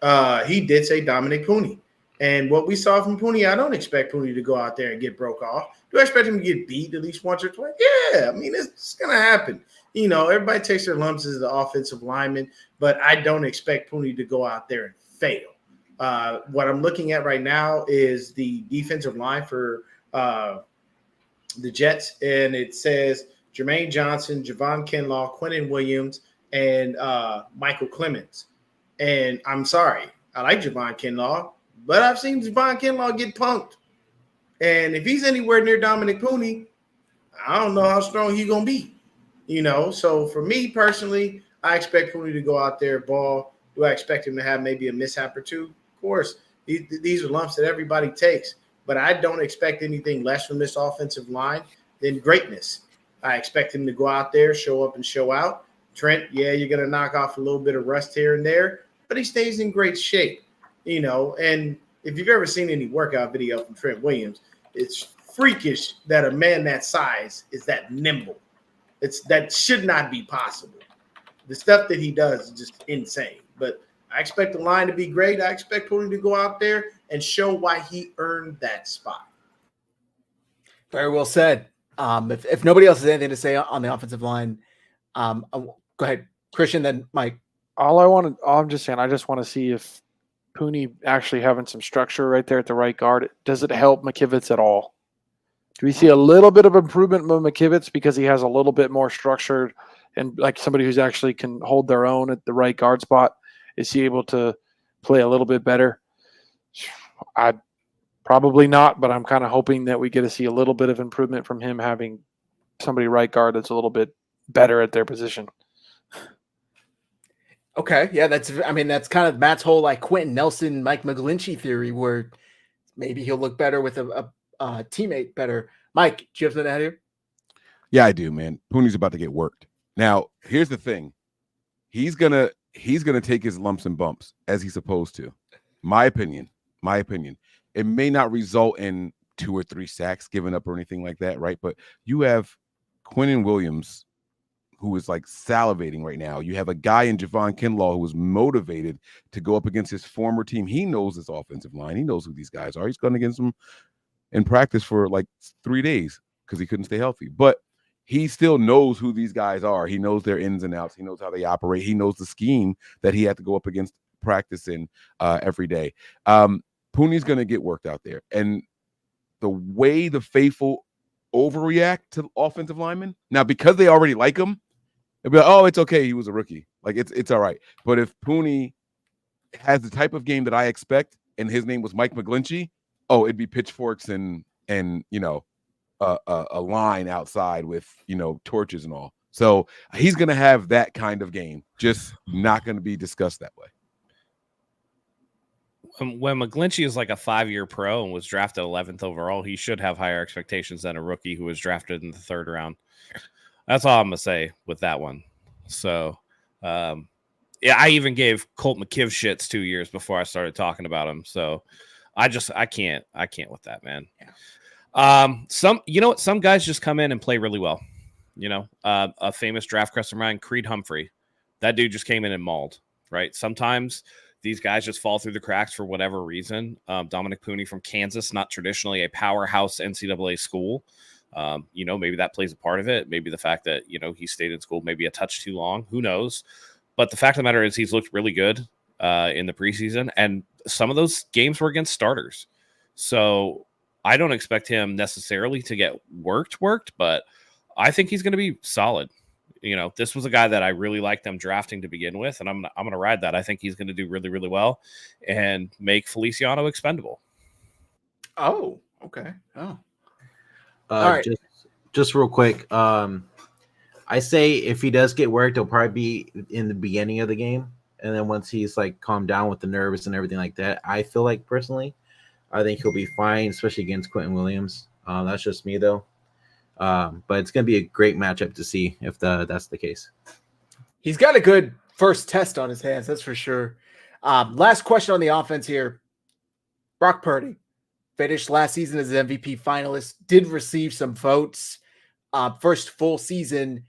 he did say Dominic Purdy. And what we saw from Purdy, I don't expect Purdy to go out there and get broke off. Do I expect him to get beat at least once or twice? Yeah, it's going to happen. Everybody takes their lumps as the offensive lineman, but I don't expect Purdy to go out there and fail. What I'm looking at right now is the defensive line for the Jets, and it says Jermaine Johnson, Javon Kinlaw, Quentin Williams, and Michael Clemens. And I'm sorry, I like Javon Kinlaw, but I've seen Javon Kinlaw get punked. And if he's anywhere near Dominic Purdy, I don't know how strong he's going to be. So for me personally, I expect Purdy to go out there, ball. Do I expect him to have maybe a mishap or two? Of course, these are lumps that everybody takes, but I don't expect anything less from this offensive line than greatness. I expect him to go out there, show up and show out. Trent, yeah, you're going to knock off a little bit of rust here and there, but he stays in great shape, And if you've ever seen any workout video from Trent Williams, it's freakish that a man that size is that nimble. That should not be possible. The stuff that he does is just insane. But I expect the line to be great. I expect Purdy to go out there and show why he earned that spot. Very well said. If nobody else has anything to say on the offensive line, go ahead, Christian, then Mike. I'm just saying, I just want to see if Purdy actually having some structure right there at the right guard, does it help McKivitz at all? Do we see a little bit of improvement with McKivitz because he has a little bit more structured and like somebody who's actually can hold their own at the right guard spot? Is he able to play a little bit better? I probably not, but I'm kind of hoping that we get to see a little bit of improvement from him having somebody right guard that's a little bit better at their position. Okay, yeah, that's kind of Matt's whole like Quentin Nelson, Mike McGlinchey theory, where maybe he'll look better with a teammate better. Mike, do you have something to add here? Yeah, I do, man. Purdy's about to get worked. Now, here's the thing: he's gonna take his lumps and bumps as he's supposed to. My opinion. It may not result in 2 or 3 sacks given up or anything like that, right? But you have Quentin Williams, who is like salivating right now. You have a guy in Javon Kinlaw who is motivated to go up against his former team. He knows this offensive line. He knows who these guys are. He's going against them in practice for like 3 days because he couldn't stay healthy. But he still knows who these guys are. He knows their ins and outs. He knows how they operate. He knows the scheme that he had to go up against practice in every day. Purdy's going to get worked out there. And the way the faithful overreact to offensive linemen, now because they already like him, they'll be like, oh, it's okay. He was a rookie. Like, it's all right. But if Purdy has the type of game that I expect, and his name was Mike McGlinchey, oh, it'd be pitchforks and a line outside with, torches and all. So he's going to have that kind of game, just not going to be discussed that way. When McGlinchey is like a 5-year pro and was drafted 11th overall, he should have higher expectations than a rookie who was drafted in the 3rd round. That's all I'm going to say with that one. So, yeah, I even gave Colt McKiv shits 2 years before I started talking about him. So I can't with that, man. Yeah. Some guys just come in and play really well. A famous draft crest of mine, Creed Humphrey, that dude just came in and mauled, right? Sometimes these guys just fall through the cracks for whatever reason. Dominic Purdy from Kansas, not traditionally a powerhouse NCAA school. Maybe that plays a part of it. Maybe the fact that, he stayed in school maybe a touch too long. Who knows? But the fact of the matter is he's looked really good. in the preseason, and some of those games were against starters. So I don't expect him necessarily to get worked, but I think he's going to be solid. This was a guy that I really liked them drafting to begin with, and I'm going to ride that. I think he's going to do really, really well and make Feliciano expendable. Oh, okay. Oh, All right. Just real quick. I say if he does get worked, he'll probably be in the beginning of the game, and then once he's like calmed down with the nerves and everything like that, I feel like personally, I think he'll be fine, especially against Quentin Williams. That's just me though. But it's going to be a great matchup to see if that's the case. He's got a good first test on his hands, that's for sure. Last question on the offense here. Brock Purdy finished last season as an MVP finalist, did receive some votes. First full season,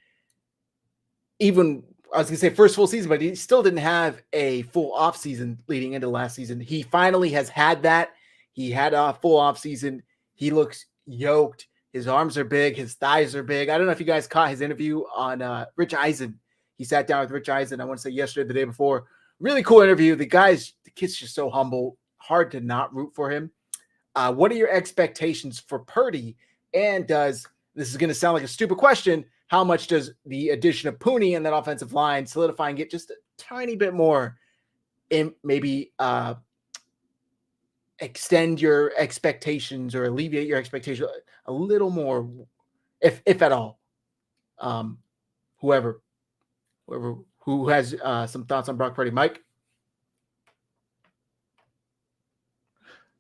first full season, but he still didn't have a full off season leading into last season. He finally has had that. He had a full off season. He looks yoked. His arms are big. His thighs are big. I don't know if you guys caught his interview on Rich Eisen. He sat down with Rich Eisen, I want to say yesterday, the day before. Really cool interview. The kid's just so humble. Hard to not root for him. What are your expectations for Purdy? And this is going to sound like a stupid question, how much does the addition of Pooney and that offensive line solidifying it just a tiny bit more and maybe extend your expectations or alleviate your expectations a little more, if at all? Whoever who has some thoughts on Brock Purdy. Mike?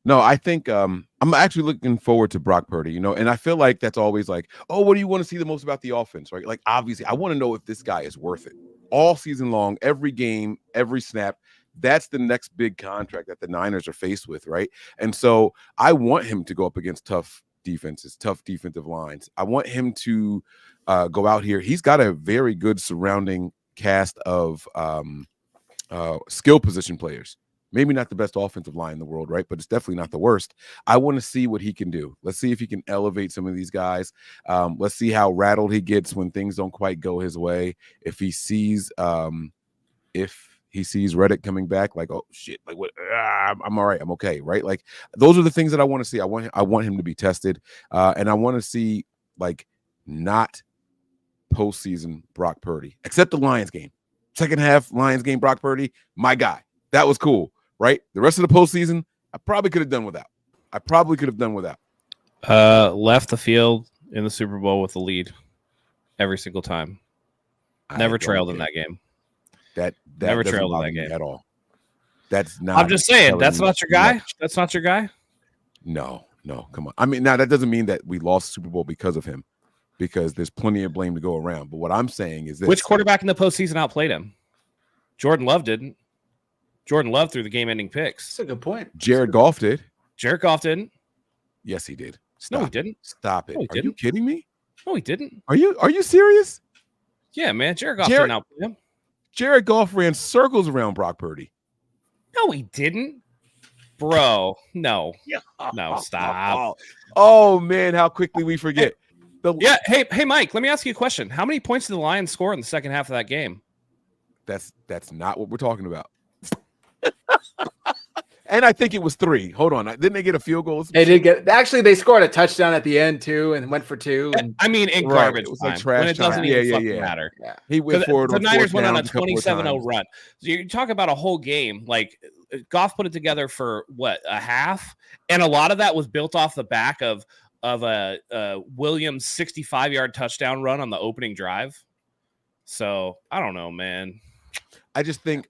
No, I think I'm actually looking forward to Brock Purdy, and I feel like that's always like, oh, what do you want to see the most about the offense, right? Like, obviously, I want to know if this guy is worth it. All season long, every game, every snap, that's the next big contract that the Niners are faced with, right? And so I want him to go up against tough defenses, tough defensive lines. I want him to go out here. He's got a very good surrounding cast of skill position players. Maybe not the best offensive line in the world, right? But it's definitely not the worst. I want to see what he can do. Let's see if he can elevate some of these guys. Let's see how rattled he gets when things don't quite go his way. If he sees Reddick coming back, like, oh shit, like what? I'm all right. I'm okay, right? Like those are the things that I want to see. I want him to be tested, and I want to see like not postseason Brock Purdy, except the Lions game. Second half Lions game, Brock Purdy, my guy. That was cool. Right, the rest of the postseason, I probably could have done without. Left the field in the Super Bowl with the lead every single time. Never trailed in that game. That never trailed in that game at all. That's not. I'm just saying, that's not your guy. That's not your guy. No, come on. I mean, now that doesn't mean that we lost the Super Bowl because of him, because there's plenty of blame to go around. But what I'm saying is this: which quarterback in the postseason outplayed him? Jordan Love didn't. Jordan Love threw the game-ending picks. That's a good point. Jared Goff did. Jared Goff didn't. Yes, he did. No, he didn't. Stop it. No, Are you kidding me? No, he didn't. Are you serious? Yeah, man. Jared Goff didn't outplay him. Jared Goff ran circles around Brock Purdy. No, he didn't. Bro, no. No, stop. Oh, man, how quickly we forget. Hey, Mike, let me ask you a question. How many points did the Lions score in the second half of that game? That's not what we're talking about. And I think it was 3. Hold on. Didn't they get a field goal? They did get. Actually, they scored a touchdown at the end too, and went for 2. And, I mean, in garbage it was time, like trash when it doesn't time. even fucking matter. Yeah. He went forward. The Niners went on a 27-0 run. So you talk about a whole game. Like Goff put it together for what, a half, and a lot of that was built off the back of a Williams 65-yard touchdown run on the opening drive. So I don't know, man. I just think.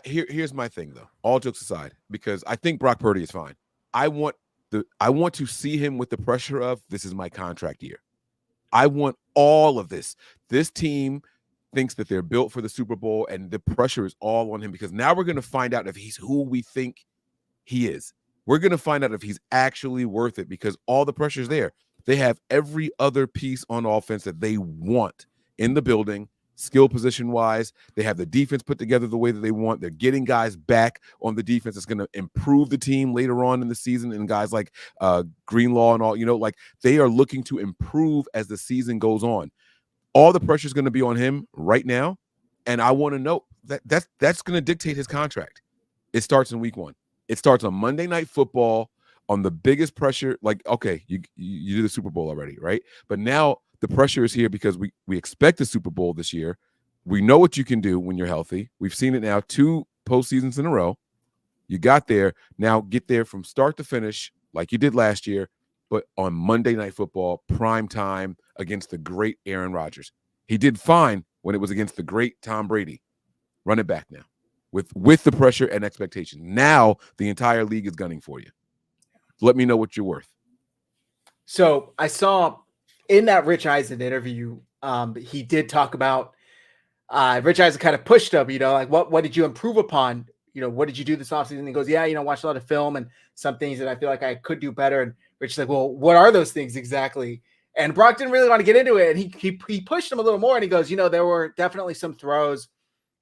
Here's my thing though. All jokes aside, because I think Brock Purdy is fine. I want to see him with the pressure of this is my contract year. I want all of this. This team thinks that they're built for the Super Bowl, and the pressure is all on him because now we're going to find out if he's who we think he is. We're going to find out if he's actually worth it because all the pressure is there. They have every other piece on offense that they want in the building. Skill position wise, they have the defense put together the way that they want. They're getting guys back on the defense that's going to improve the team later on in the season. And guys like Greenlaw and all, like they are looking to improve as the season goes on. All the pressure is going to be on him right now. And I want to know that's going to dictate his contract. It starts in week 1. It starts on Monday Night Football on the biggest pressure. Like, okay, you did the Super Bowl already, right? But now the pressure is here because we expect the Super Bowl this year. We know what you can do when you're healthy. We've seen it now 2 postseasons in a row. You got there. Now get there from start to finish like you did last year, but on Monday Night Football, prime time against the great Aaron Rodgers. He did fine when it was against the great Tom Brady. Run it back now with the pressure and expectation. Now the entire league is gunning for you. Let me know what you're worth. So I saw in that Rich Eisen interview, he did talk about Rich Eisen kind of pushed him, like what did you improve upon? What did you do this offseason? And he goes, yeah, watched a lot of film and some things that I feel like I could do better. And Rich is like, well, what are those things exactly? And Brock didn't really want to get into it. And he pushed him a little more. And he goes, there were definitely some throws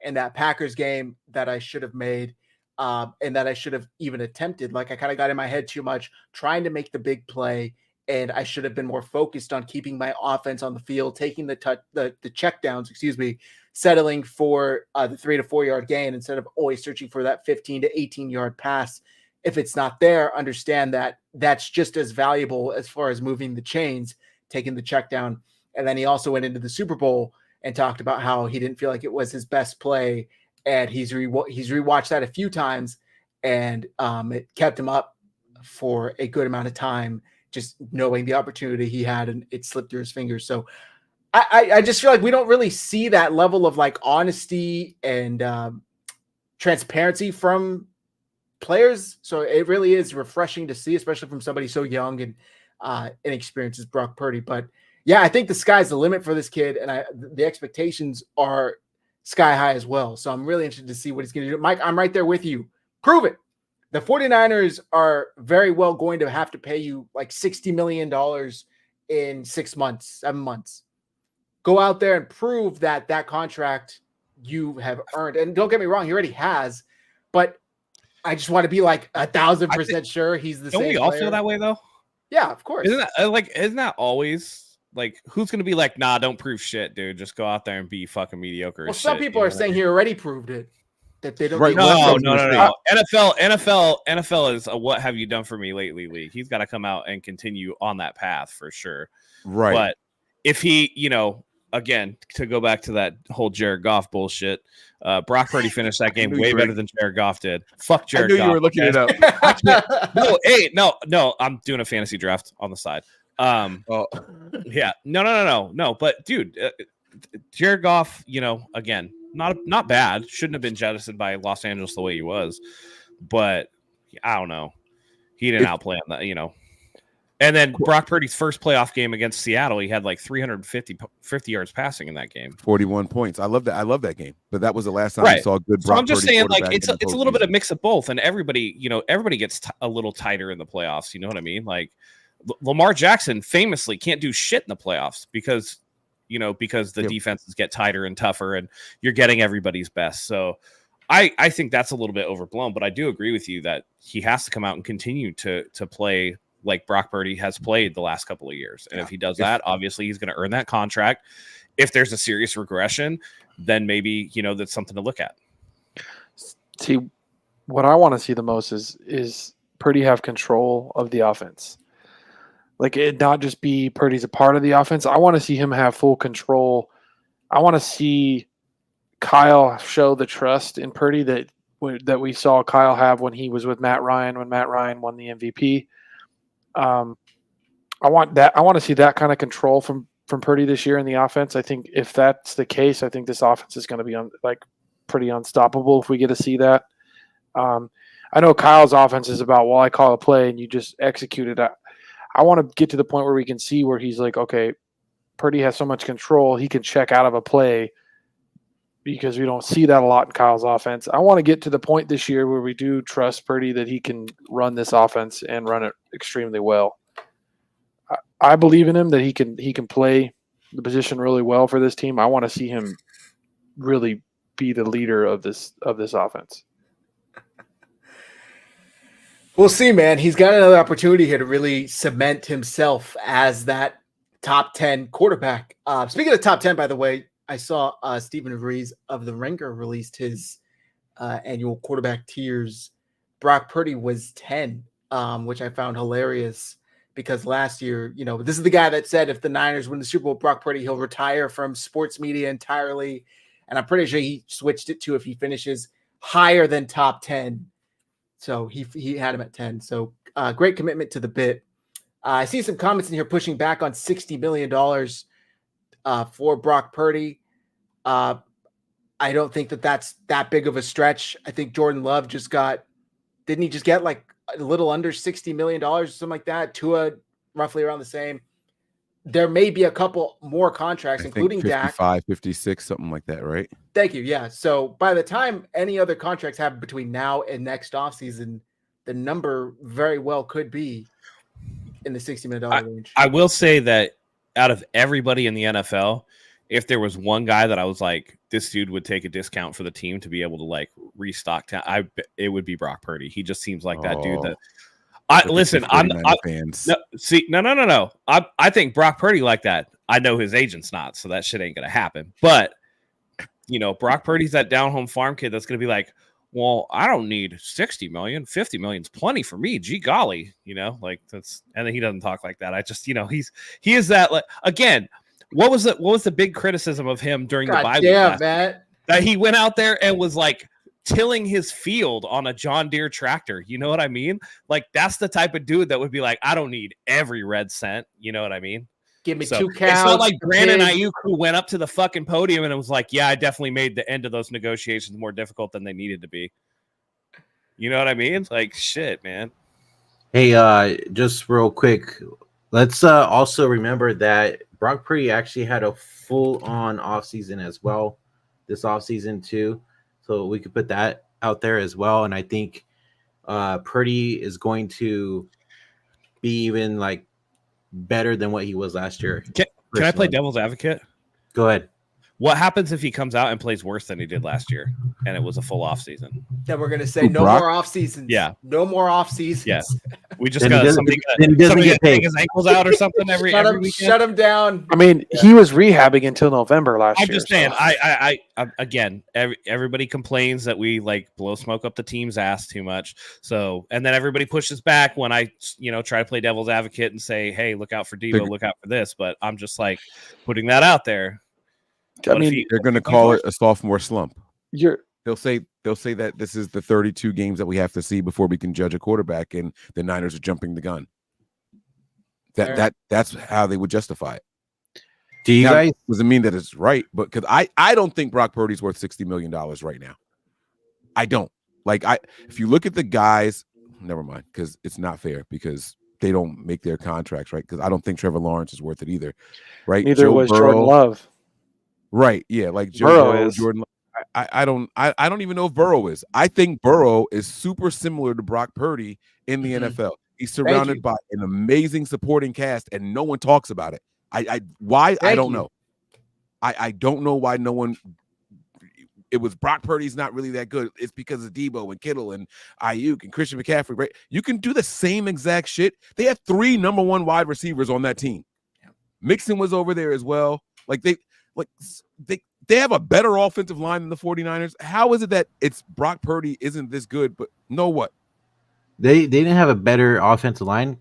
in that Packers game that I should have made and that I should have even attempted. Like I kind of got in my head too much trying to make the big play. And I should have been more focused on keeping my offense on the field, taking the check downs, settling for the 3 to 4 yard gain instead of always searching for that 15 to 18 yard pass. If it's not there, understand that that's just as valuable as far as moving the chains, taking the check down. And then he also went into the Super Bowl and talked about how he didn't feel like it was his best play. And he's rewatched that a few times, and it kept him up for a good amount of time, just knowing the opportunity he had, and it slipped through his fingers. So I just feel like we don't really see that level of like honesty and transparency from players. So it really is refreshing to see, especially from somebody so young and inexperienced as Brock Purdy. But yeah, I think the sky's the limit for this kid, and the expectations are sky high as well. So I'm really interested to see what he's going to do. Mike, I'm right there with you. Prove it. The 49ers are very well going to have to pay you like $60 million in 6 months, 7 months. Go out there and prove that contract you have earned. And don't get me wrong, he already has, but I just want to be like 1,000% sure he's the same Don't we all player. feel that way though? Yeah, of course. Isn't that always like, who's going to be like, nah, don't prove shit, dude. Just go out there and be fucking mediocre. Well, some people are saying he already proved it. That they don't. Right. No. NFL is a what have you done for me lately league. He's got to come out and continue on that path for sure. Right. But if he, again, to go back to that whole Jared Goff bullshit, Brock Purdy finished that game way better than Jared Goff did. Fuck Jared Goff. I knew you were looking it up. No, I'm doing a fantasy draft on the side. Yeah, no. But dude, Jared Goff, again, not bad. Shouldn't have been jettisoned by Los Angeles the way he was, but I don't know. He didn't outplay him, that. And then Brock Purdy's first playoff game against Seattle, he had like 350 yards passing in that game. 41 points. I love that game. But that was the last time I saw a good Brock So I'm just Purdy saying, like, quarterback it's a little bit of mix of both, and everybody gets a little tighter in the playoffs. You know what I mean? Like Lamar Jackson famously can't do shit in the playoffs because the defenses get tighter and tougher, and you're getting everybody's best. So I think that's a little bit overblown, but I do agree with you that he has to come out and continue to play like Brock Purdy has played the last couple of years. And if he does that, obviously he's going to earn that contract. If there's a serious regression, then maybe, that's something to look at. See, what I want to see the most is Purdy have control of the offense. Like, it not just be Purdy's a part of the offense. I want to see him have full control. I want to see Kyle show the trust in Purdy that we saw Kyle have when he was with Matt Ryan, when Matt Ryan won the MVP. I want to see that kind of control from Purdy this year in the offense. I think if that's the case, I think this offense is going to be pretty unstoppable if we get to see that. I know Kyle's offense is about, I call a play and you just execute it. I want to get to the point where we can see where he's like, okay, Purdy has so much control, he can check out of a play, because we don't see that a lot in Kyle's offense. I want to get to the point this year where we do trust Purdy that he can run this offense and run it extremely well. I believe in him that he can play the position really well for this team. I want to see him really be the leader of this offense. We'll see, man. He's got another opportunity here to really cement himself as that top 10 quarterback. Speaking of top 10, by the way, I saw Stephen Vrees of The Ringer released his annual quarterback tiers, Brock Purdy was 10, which I found hilarious because last year, this is the guy that said if the Niners win the Super Bowl, Brock Purdy, he'll retire from sports media entirely. And I'm pretty sure he switched it to if he finishes higher than top 10. So he had him at 10. So great commitment to the bit. I see some comments in here pushing back on $60 million for Brock Purdy. I don't think that's that big of a stretch. I think Jordan Love didn't he just get like a little under $60 million or something like that? Tua roughly around the same. There may be a couple more contracts, including 55, Dak. 56, something like that, right? Thank you. Yeah. So by the time any other contracts happen between now and next offseason, the number very well could be in the $60 million range. I will say that out of everybody in the NFL, if there was one guy that I was like, this dude would take a discount for the team to be able to like restock town, it would be Brock Purdy. He just seems like that dude that. Fans. No. I think Brock Purdy like that. I know his agent's not, so that shit ain't gonna happen. But Brock Purdy's that down home farm kid that's gonna be like, well, I don't need 60 million, 50 million's plenty for me. Gee golly, like that's. And then he doesn't talk like that. I just, he is that. Like again, what was the big criticism of him during the bye week? Damn, Matt. That he went out there and was like tilling his field on a John Deere tractor. You know what I mean? Like that's the type of dude that would be like, I don't need every red cent. You know what I mean? Give me 2 cows. It's not like Brandon Ayuk who went up to the fucking podium and it was like, yeah, I definitely made the end of those negotiations more difficult than they needed to be. You know what I mean? It's like shit, man. Hey, just real quick, let's also remember that Brock Purdy actually had a full-on offseason as well this offseason too. So we could put that out there as well. And I think Purdy is going to be even like better than what he was last year. Can I play devil's advocate? Go ahead. What happens if he comes out and plays worse than he did last year and it was a full off season? Then we're gonna say no more off seasons. Yeah. No more off seasons. Yeah. We just got somebody get take his ankles out or something every weekend. Shut him down. I mean, he was rehabbing until November last year. I'm just saying, I again, everybody complains that we like blow smoke up the team's ass too much. So, and then everybody pushes back when I, try to play devil's advocate and say, hey, look out for Debo, look out for this. But I'm just like putting that out there. I mean, they're going to call it a sophomore slump. They'll say that this is the 32 games that we have to see before we can judge a quarterback, and the Niners are jumping the gun. That's how they would justify it. Do you guys doesn't mean that it's right, but because I don't think Brock Purdy's worth $60 million right now. I don't. If you look at the guys, never mind, because it's not fair because they don't make their contracts right. Because I don't think Trevor Lawrence is worth it either, right? Neither was Jordan Love. Right. Yeah. Like Burrow is. Jordan. I don't even know if Burrow is. I think Burrow is super similar to Brock Purdy in the NFL. He's surrounded by an amazing supporting cast, and no one talks about it. Why? I don't know. I don't know why no one. It was Brock Purdy's not really that good. It's because of Debo and Kittle and Ayuk and Christian McCaffrey. Right? You can do the same exact shit. They have 3 number 1 wide receivers on that team. Mixon was over there as well. They have a better offensive line than the 49ers. How is it that it's Brock Purdy isn't this good, but what? They didn't have a better offensive line.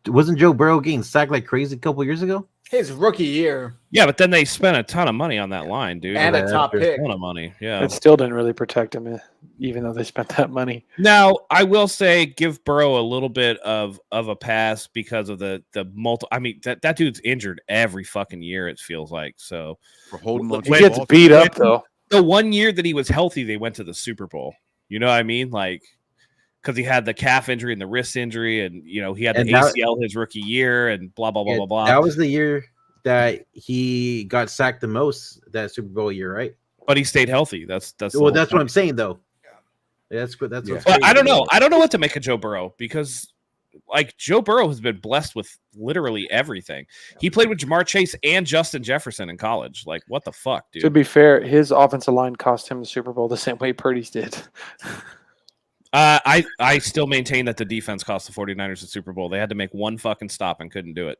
Wasn't Joe Burrow getting sacked like crazy a couple years ago? His rookie year. Yeah, but then they spent a ton of money on that line, dude. And a top pick. A ton of money. Yeah. It still didn't really protect him, even though they spent that money. Now, I will say give Burrow a little bit of a pass because of the multi. I mean, that dude's injured every fucking year, it feels like. So for holding on, he gets beat up though. The one year that he was healthy, they went to the Super Bowl. You know what I mean? Like, because he had the calf injury and the wrist injury, and he had the ACL his rookie year, and blah blah blah blah blah. That was the year that he got sacked the most that Super Bowl year, right? But he stayed healthy. That's that's what I'm saying, though. That's good. That's what's but I don't know. I don't know what to make of Joe Burrow because, like, Joe Burrow has been blessed with literally everything. He played with Jamar Chase and Justin Jefferson in college. Like, what the fuck, dude? To be fair, his offensive line cost him the Super Bowl the same way Purdy's did. I still maintain that the defense cost the 49ers the Super Bowl. They had to make one fucking stop and couldn't do it.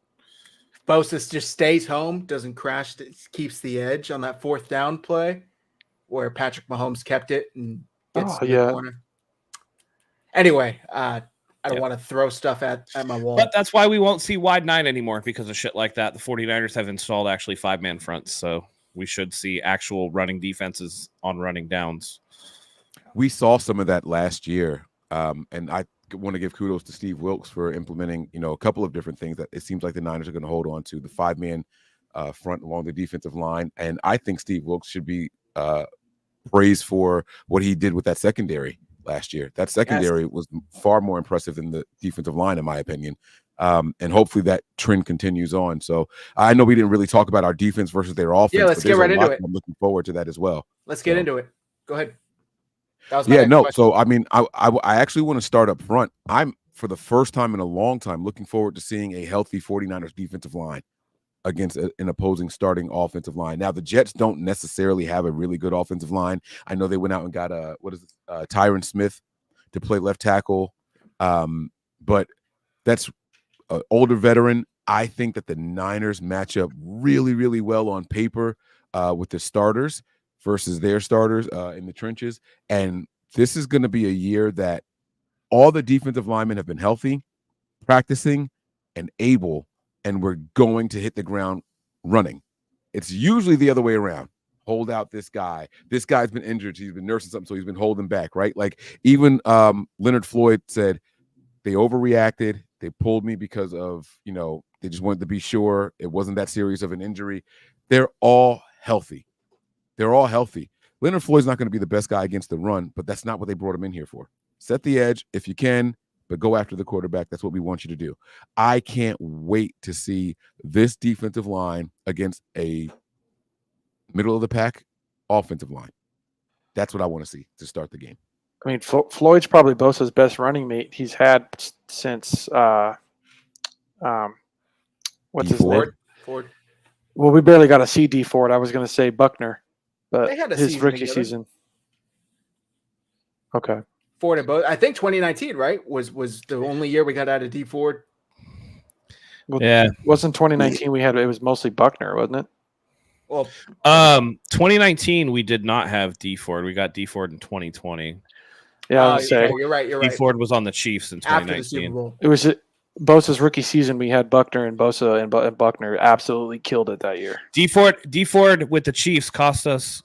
Bosa just stays home, doesn't crash, keeps the edge on that 4th down play where Patrick Mahomes kept it and gets Oh, to the yeah. corner. Anyway, I don't Yeah. want to throw stuff at my wall. But that's why we won't see wide 9 anymore because of shit like that. The 49ers have installed actually 5-man fronts, so we should see actual running defenses on running downs. We saw some of that last year, and I want to give kudos to Steve Wilkes for implementing, a couple of different things that it seems like the Niners are going to hold on to. The 5-man front along the defensive line, and I think Steve Wilkes should be praised for what he did with that secondary last year. That secondary was far more impressive than the defensive line, in my opinion. And hopefully that trend continues on. So I know we didn't really talk about our defense versus their offense. Yeah, let's but get right into it. I'm looking forward to that as well. Let's get into it. Go ahead. That was my Yeah, next no. question. So I mean, I actually want to start up front. I'm, for the first time in a long time, looking forward to seeing a healthy 49ers defensive line against an opposing starting offensive line. Now, the Jets don't necessarily have a really good offensive line. I know they went out and got Tyron Smith to play left tackle, but that's an older veteran. I think that the Niners match up really, really well on paper with the starters versus their starters in the trenches. And this is going to be a year that all the defensive linemen have been healthy, practicing, and able, and we're going to hit the ground running. It's usually the other way around. Hold out this guy. This guy's been injured. He's been nursing something, so he's been holding back, right? Like even Leonard Floyd said, they overreacted. They pulled me because of, they just wanted to be sure it wasn't that serious of an injury. They're all healthy. They're all healthy. Leonard Floyd's not going to be the best guy against the run, but that's not what they brought him in here for. Set the edge if you can, but go after the quarterback. That's what we want you to do. I can't wait to see this defensive line against a middle of the pack offensive line. That's what I want to see to start the game. I mean, Floyd's probably Bosa's best running mate he's had since what's his name? Ford. Well, we barely got a CD Ford. I was going to say Buckner, but They had a his season rookie together. season. Okay. Ford and both. I think 2019, right, was the only year we got out of D Ford. Well, Yeah. Wasn't 2019 it was mostly Buckner, wasn't it? Well, 2019 we did not have D Ford. We got D Ford in 2020. Yeah, I was gonna say you're right. You're D right. Ford was on the Chiefs in After the Super 2019. Bowl. it was Bosa's rookie season. We had Buckner and Bosa and Buckner absolutely killed it that year. D Ford with the Chiefs cost us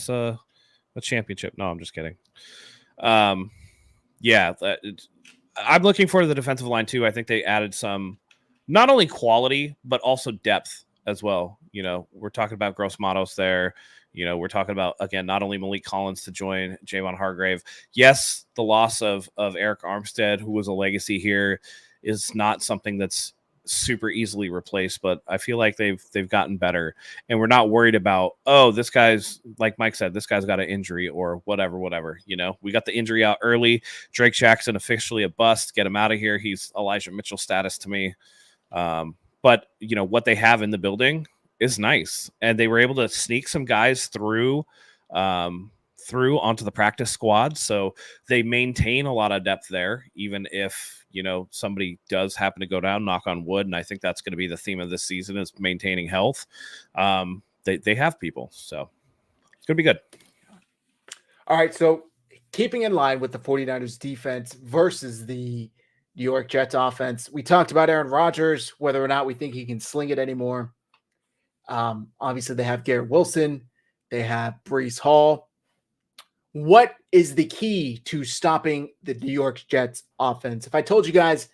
a championship. No, I'm just kidding. Yeah, I'm looking forward to the defensive line too. I think they added some, not only quality but also depth as well. We're talking about Gross Matos there. We're talking about, again, not only Malik Collins to join Javon Hargrave. Yes, the loss of Eric Armstead, who was a legacy here, is not something that's super easily replaced, but I feel like they've gotten better, and we're not worried about, this guy's, like Mike said, this guy's got an injury or whatever. We got the injury out early. Drake Jackson officially a bust. Get him out of here. He's Elijah Mitchell status to me. But what they have in the building is nice, and they were able to sneak some guys through onto the practice squad, so they maintain a lot of depth there, even if somebody does happen to go down, knock on wood. And I think that's going to be the theme of this season, is maintaining health. They have people, so it's going to be good. All right, so keeping in line with the 49ers defense versus the New York Jets offense, we talked about Aaron Rodgers, whether or not we think he can sling it anymore. Obviously, they have Garrett Wilson. They have Breece Hall. What is the key to stopping the New York Jets offense? If I told you guys,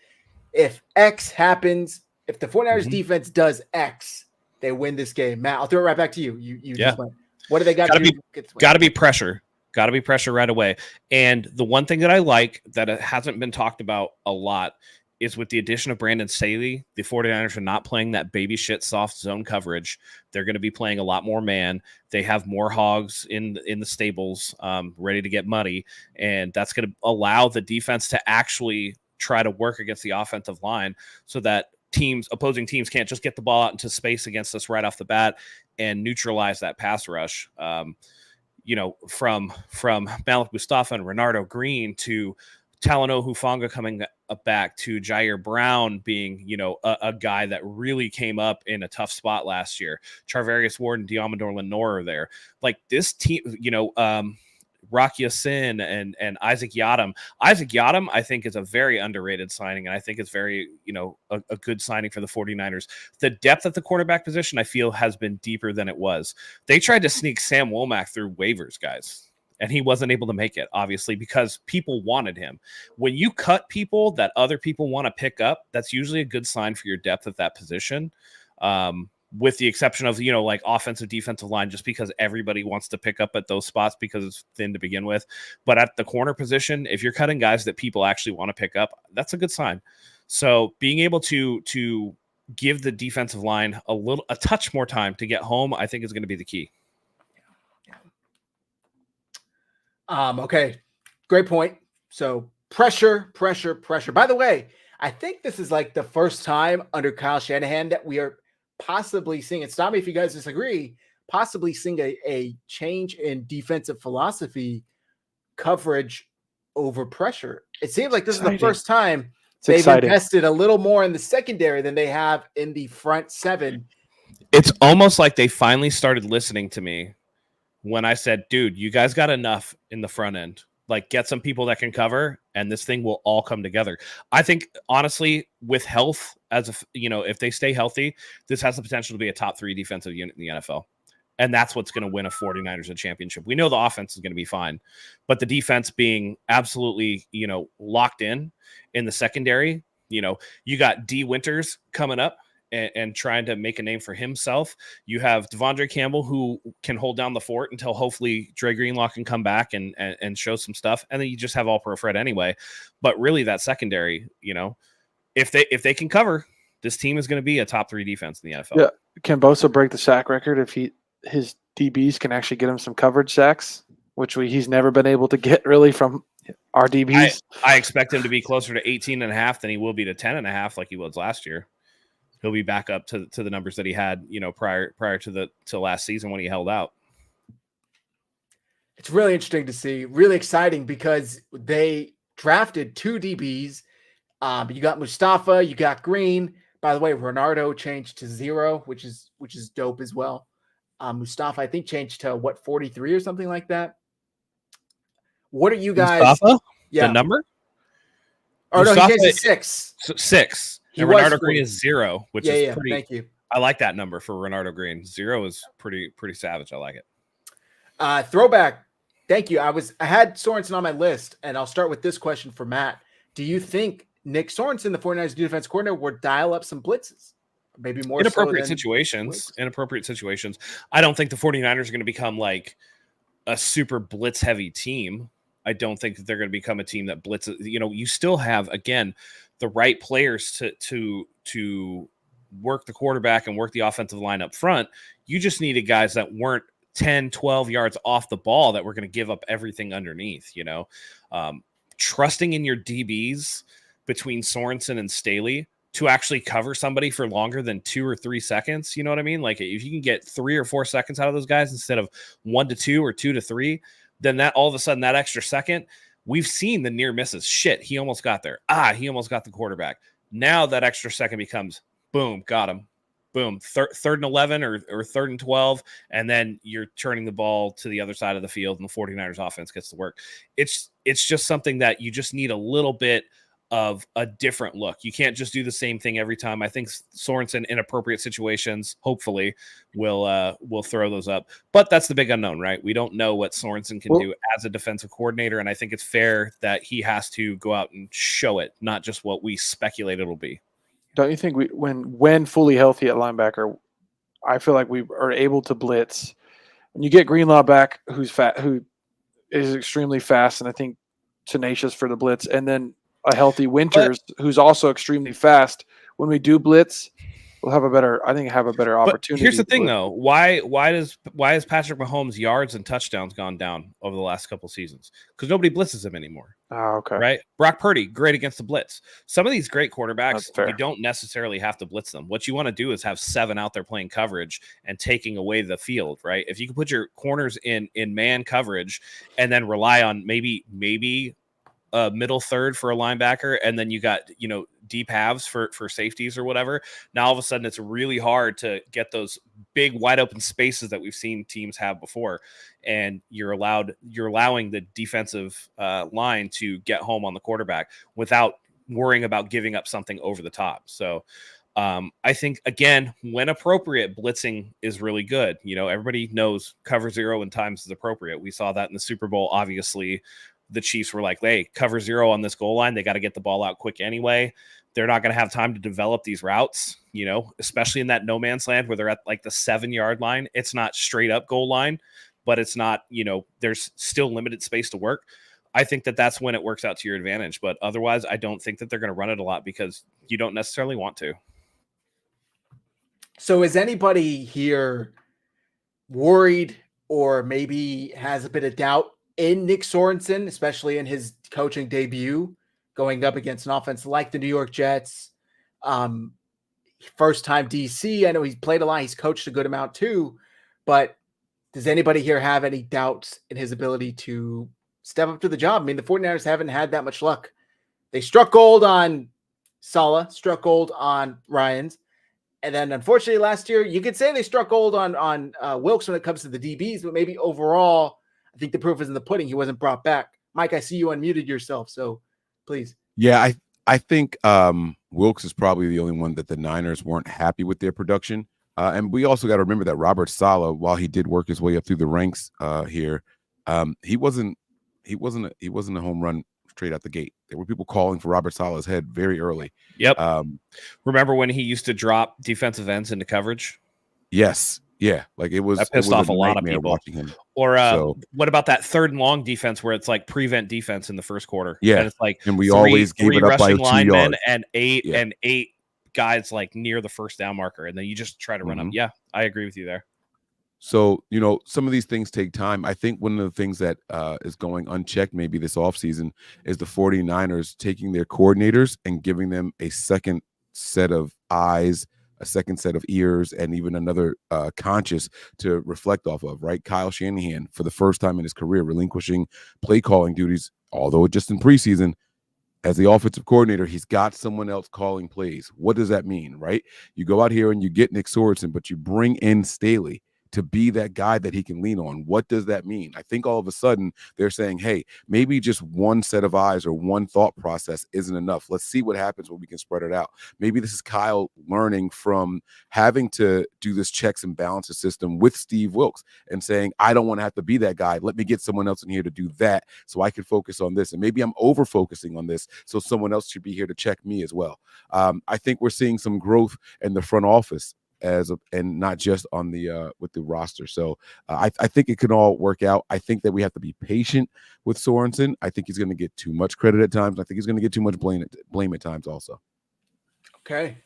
if X happens, if the 49ers defense does X, they win this game. Matt, I'll throw it right back to you. You just went. What do they got to do? Got to be pressure. Got to be pressure right away. And the one thing that I like that hasn't been talked about a lot is with the addition of Brandon Staley, the 49ers are not playing that baby shit soft zone coverage. They're going to be playing a lot more man. They have more hogs in the stables ready to get muddy, and that's going to allow the defense to actually try to work against the offensive line so that opposing teams can't just get the ball out into space against us right off the bat and neutralize that pass rush. From Malik Mustafa and Renardo Green to Talanoa Hufanga coming back to Jair Brown being, a guy that really came up in a tough spot last year. Charvarius Ward and Diamador Lenore are there. Like this team, Rock Ya-Sin and Isaac Yiadom. Isaac Yiadom, I think, is a very underrated signing, and I think it's very, a good signing for the 49ers. The depth at the quarterback position, I feel, has been deeper than it was. They tried to sneak Sam Womack through waivers, guys, and he wasn't able to make it, obviously, because people wanted him. When you cut people that other people want to pick up, that's usually a good sign for your depth at that position. With the exception of, like offensive, defensive line, just because everybody wants to pick up at those spots because it's thin to begin with. But at the corner position, if you're cutting guys that people actually want to pick up, that's a good sign. So being able to give the defensive line a touch more time to get home, I think is going to be the key. Okay. Great point. So pressure. By the way, I think this is like the first time under Kyle Shanahan that we are possibly seeing, and stop me if you guys disagree, possibly seeing a change in defensive philosophy, coverage over pressure. It seems like this is the first time they've invested a little more in the secondary than they have in the front seven. It's almost like they finally started listening to me when I said, dude, you guys got enough in the front end. Like, get some people that can cover, and this thing will all come together. I think, honestly, with health, if they stay healthy, this has the potential to be a top 3 defensive unit in the NFL. And that's what's going to win a 49ers a championship. We know the offense is going to be fine, but the defense being absolutely, locked in the secondary, you got D Winters coming up and trying to make a name for himself. You have Devondre Campbell, who can hold down the fort until hopefully Dre Greenlaw can come back and show some stuff. And then you just have All-Pro Fred anyway. But really that secondary, if they can cover, this team is going to be a top 3 defense in the NFL. Yeah. Can Bosa break the sack record if his DBs can actually get him some coverage sacks, which he's never been able to get really from our DBs? I expect him to be closer to 18.5 than he will be to 10.5 like he was last year. He'll be back up to the numbers that he had, prior to last season when he held out. It's really interesting to see, really exciting, because they drafted 2 DBs. You got Mustafa, you got Green. By the way, Renardo changed to 0, which is dope as well. Mustafa, I think, changed to 43 or something like that. What are you guys? Mustafa? Yeah, the number? Oh Mustafa, no, he changed to 6. 6. He and was Renardo 40. Green is 0, which is pretty. Thank you. I like that number for Renardo Green. 0 is pretty savage. I like it. Throwback. Thank you. I had Sorensen on my list, and I'll start with this question for Matt. Do you think Nick Sorensen, the 49ers defense coordinator, would dial up some blitzes? Maybe more inappropriate situations. I don't think the 49ers are going to become like a super blitz heavy team. I don't think that they're going to become a team that blitzes. You still have, again, the right players to work the quarterback and work the offensive line up front. You just needed guys that weren't 10, 12 yards off the ball that were going to give up everything underneath, trusting in your DBs between Sorensen and Staley to actually cover somebody for longer than 2 or 3 seconds. You know what I mean? Like, if you can get 3 or 4 seconds out of those guys instead of 1 to 2 or 2 to 3, then that all of a sudden that extra second, we've seen the near misses. Shit, he almost got there. He almost got the quarterback. Now that extra second becomes boom, got him. Boom, third and 11 or 3rd and 12, and then you're turning the ball to the other side of the field, and the 49ers offense gets to work. It's just something that you just need a little bit of a different look. You can't just do the same thing every time. I think Sorensen, in appropriate situations, hopefully will throw those up. But that's the big unknown, right? We don't know what Sorensen can do as a defensive coordinator, and I think it's fair that he has to go out and show it, not just what we speculate it'll be. Don't you think when fully healthy at linebacker, I feel like we are able to blitz. When you get Greenlaw back, who is extremely fast and I think tenacious for the blitz, and then a healthy Winters who's also extremely fast, when we do blitz, we'll have a better opportunity. Here's the thing, though. Why has Patrick Mahomes' yards and touchdowns gone down over the last couple seasons? Because nobody blitzes him anymore. Oh, okay. Right? Brock Purdy, great against the blitz. Some of these great quarterbacks, you don't necessarily have to blitz them. What you want to do is have 7 out there playing coverage and taking away the field, right? If you can put your corners in man coverage and then rely on maybe a middle third for a linebacker, and then you got, deep halves for safeties or whatever. Now all of a sudden it's really hard to get those big wide open spaces that we've seen teams have before, and you're allowing the defensive line to get home on the quarterback without worrying about giving up something over the top. So I think, again, when appropriate, blitzing is really good. Everybody knows cover zero when times is appropriate. We saw that in the Super Bowl. Obviously, the Chiefs were like, hey, cover zero on this goal line. They got to get the ball out quick anyway. They're not going to have time to develop these routes, especially in that no man's land where they're at like the 7-yard line. It's not straight up goal line, but it's not, there's still limited space to work. I think that's when it works out to your advantage. But otherwise, I don't think that they're going to run it a lot because you don't necessarily want to. So is anybody here worried or maybe has a bit of doubt in Nick Sorensen, especially in his coaching debut, going up against an offense like the New York Jets? First time DC. I know he's played a lot. He's coached a good amount too. But does anybody here have any doubts in his ability to step up to the job? I mean, the 49ers haven't had that much luck. They struck gold on Saleh, struck gold on Ryans. And then, unfortunately, last year, you could say they struck gold on Wilkes when it comes to the DBs, but maybe overall, I think the proof is in the pudding. He wasn't brought back. Mike, I see you unmuted yourself, so please. Yeah, I think Wilkes is probably the only one that the Niners weren't happy with their production. And we also got to remember that Robert Saleh, while he did work his way up through the ranks here, he wasn't a home run straight out the gate. There were people calling for Robert Saleh's head very early. Yep. Remember when he used to drop defensive ends into coverage? Yes. Yeah. Like that pissed off a lot of people. Watching him. Or what about that 3rd and long defense where it's like prevent defense in the first quarter? Yeah. And it's like and we always gave it up by 2 yards. And eight guys like near the first down marker, and then you just try to run up. Yeah, I agree with you there. So, some of these things take time. I think one of the things that is going unchecked maybe this offseason is the 49ers taking their coordinators and giving them a second set of eyes, a second set of ears, and even another conscious to reflect off of, right? Kyle Shanahan, for the first time in his career, relinquishing play calling duties, although just in preseason. As the offensive coordinator, he's got someone else calling plays. What does that mean, right? You go out here and you get Nick Sorensen, but you bring in Staley to be that guy that he can lean on. What does that mean? I think all of a sudden they're saying, hey, maybe just one set of eyes or one thought process isn't enough. Let's see what happens when we can spread it out. Maybe this is Kyle learning from having to do this checks and balances system with Steve Wilkes and saying, I don't want to have to be that guy. Let me get someone else in here to do that so I can focus on this. And maybe I'm over focusing on this, so someone else should be here to check me as well. I think we're seeing some growth in the front office and not just on the with the roster. So I think it can all work out. I think that we have to be patient with Sorensen. I think he's going to get too much credit at times. I think he's going to get too much blame at times also. Okay.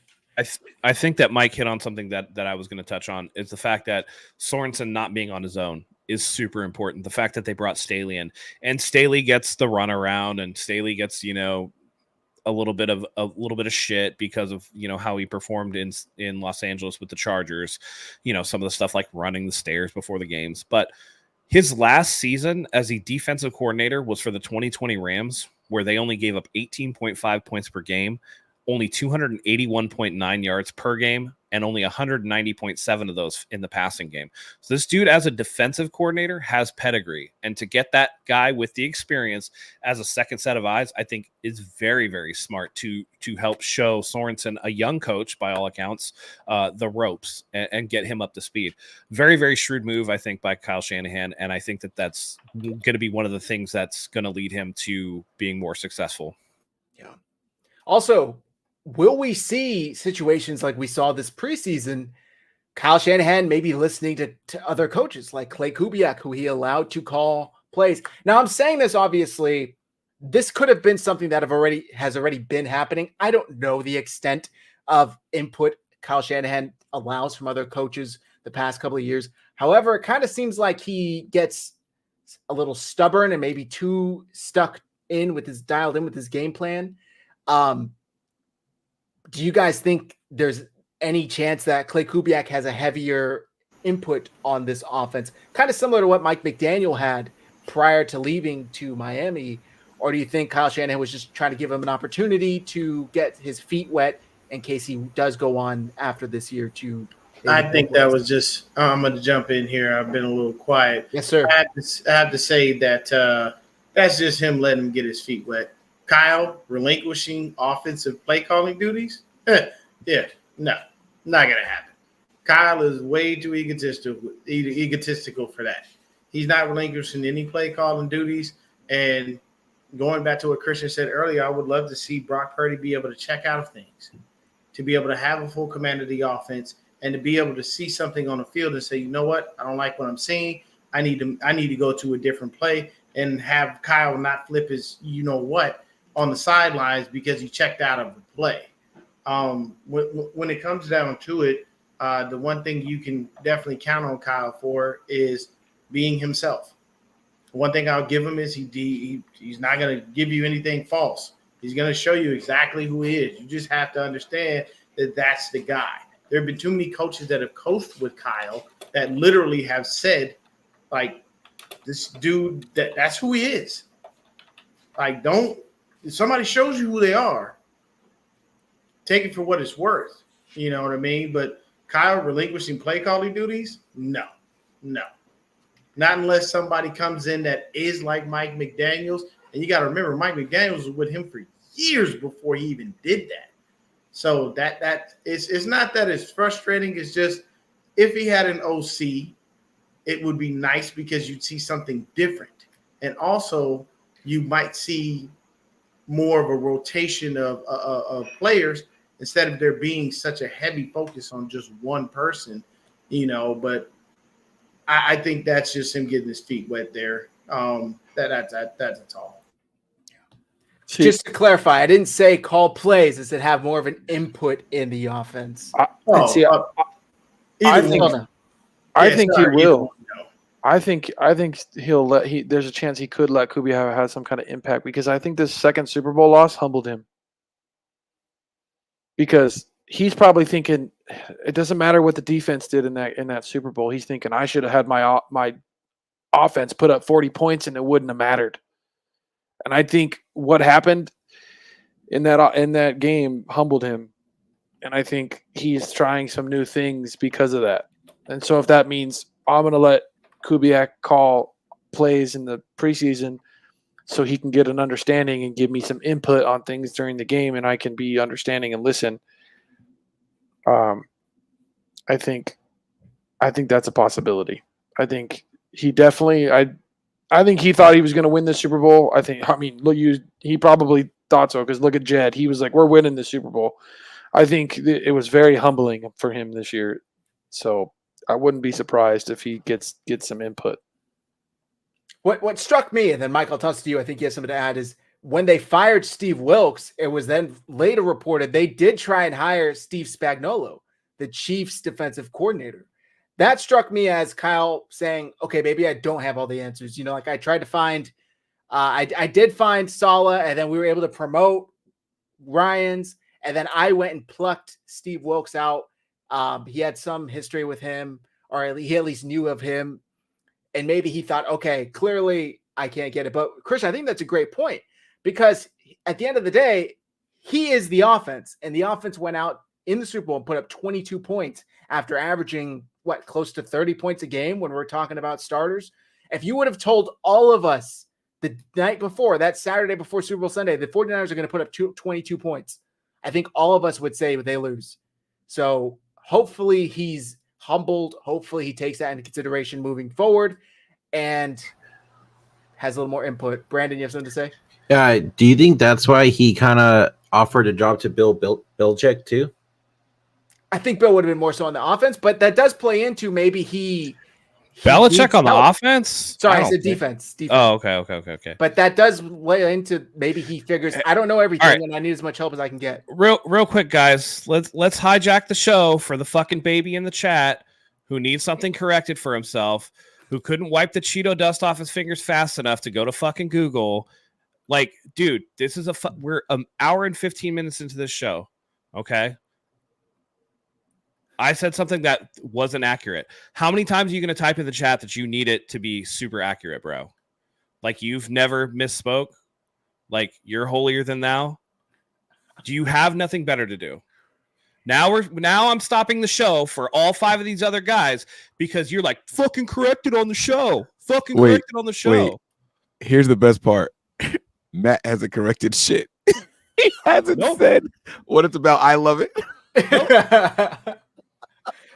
I think that Mike hit on something that I was going to touch on is the fact that Sorensen not being on his own is super important. The fact that they brought Staley in, and Staley gets the runaround, and Staley gets, a little bit of shit because of how he performed in Los Angeles with the Chargers, some of the stuff like running the stairs before the games. But his last season as a defensive coordinator was for the 2020 Rams, where they only gave up 18.5 points per game, only 281.9 yards per game, and only 190.7 of those in the passing game. So this dude, as a defensive coordinator, has pedigree. And to get that guy with the experience as a second set of eyes, I think is very, very smart to help show Sorensen, a young coach by all accounts, the ropes and get him up to speed. Very, very shrewd move, I think, by Kyle Shanahan. And I think that's going to be one of the things that's going to lead him to being more successful. Yeah. Also, will we see situations like we saw this preseason, Kyle Shanahan maybe listening to other coaches like Clay Kubiak, who he allowed to call plays? Now, I'm saying this, obviously, this could have been something that has already been happening. I don't know the extent of input Kyle Shanahan allows from other coaches the past couple of years. However, it kind of seems like he gets a little stubborn and maybe too dialed in with his game plan. Do you guys think there's any chance that Clay Kubiak has a heavier input on this offense, kind of similar to what Mike McDaniel had prior to leaving to Miami? Or do you think Kyle Shanahan was just trying to give him an opportunity to get his feet wet in case he does go on after this year to? I think that was just. I'm going to jump in here. I've been a little quiet. Yes, sir. I have to say that that's just him letting him get his feet wet. Kyle relinquishing offensive play calling duties. Yeah, no, not going to happen. Kyle is way too egotistical for that. He's not relinquishing any play calling duties. And going back to what Christian said earlier, I would love to see Brock Purdy be able to check out of things, to be able to have a full command of the offense, and to be able to see something on the field and say, you know what, I don't like what I'm seeing. I need to go to a different play, and have Kyle not flip his you know what on the sidelines because he checked out of the play. When it comes down to it, the one thing you can definitely count on Kyle for is being himself. One thing I'll give him is he's not going to give you anything false. He's going to show you exactly who he is. You just have to understand that that's the guy. There have been too many coaches that have coached with Kyle that literally have said, like, this dude, that's who he is. Like, if somebody shows you who they are, take it for what it's worth. You know what I mean? But Kyle relinquishing play calling duties? No. Not unless somebody comes in that is like Mike McDaniels. And you got to remember, Mike McDaniels was with him for years before he even did that. So that it's not that it's frustrating. It's just if he had an OC, it would be nice because you'd see something different. And also you might see more of a rotation of players instead of there being such a heavy focus on just one person, but I think that's just him getting his feet wet there. That's all. Just to clarify, I didn't say call plays. I said have more of an input in the offense. I think he will. I think there's a chance he could let Kubiak have some kind of impact, because I think this second Super Bowl loss humbled him. Because he's probably thinking it doesn't matter what the defense did in that Super Bowl. He's thinking I should have had my offense put up 40 points and it wouldn't have mattered. And I think what happened in that game humbled him. And I think he's trying some new things because of that. And so if that means I'm going to let Kubiak call plays in the preseason so he can get an understanding and give me some input on things during the game, and I can be understanding and listen, I think that's a possibility. I think he definitely I think he thought he was going to win the Super Bowl. He probably thought so, because look at Jed. He was like, we're winning the Super Bowl. I think it was very humbling for him this year. So I wouldn't be surprised if he gets some input. What struck me, and then Mike, I'll toss it to you, I think you have something to add, is when they fired Steve Wilkes, it was then later reported they did try and hire Steve Spagnuolo, the Chiefs defensive coordinator. That struck me as Kyle saying, okay, maybe I don't have all the answers. Like I tried to find, I did find Saleh, and then we were able to promote Ryans, and then I went and plucked Steve Wilkes out. He had some history with him, or he at least knew of him. And maybe he thought, okay, clearly I can't get it. But Christian, I think that's a great point, because at the end of the day, he is the offense, and the offense went out in the Super Bowl and put up 22 points after averaging close to 30 points a game when we're talking about starters. If you would have told all of us the night before, that Saturday before Super Bowl Sunday, the 49ers are going to put up 22 points, I think all of us would say they lose. So hopefully he's humbled. Hopefully he takes that into consideration moving forward and has a little more input. Brandon, you have something to say? Yeah. Do you think that's why he kind of offered a job to Bill Belichick too? I think Bill would have been more so on the offense, but that does play into maybe Belichick on the offense? Sorry, I said defense. Oh, okay. But that does play into maybe he figures I don't know everything, right, and I need as much help as I can get. Real quick, guys. Let's hijack the show for the fucking baby in the chat who needs something corrected for himself, who couldn't wipe the Cheeto dust off his fingers fast enough to go to fucking Google. Like, dude, this is we're an hour and 15 minutes into this show. Okay. I said something that wasn't accurate. How many times are you going to type in the chat that you need it to be super accurate, bro? Like, you've never misspoke? Like, you're holier than thou. Do you have nothing better to do? Now I'm stopping the show for all 5 of these other guys because you're like, fucking corrected on the show. Fucking corrected on the show. Wait. Here's the best part. Matt hasn't corrected shit. He hasn't said what it's about. I love it.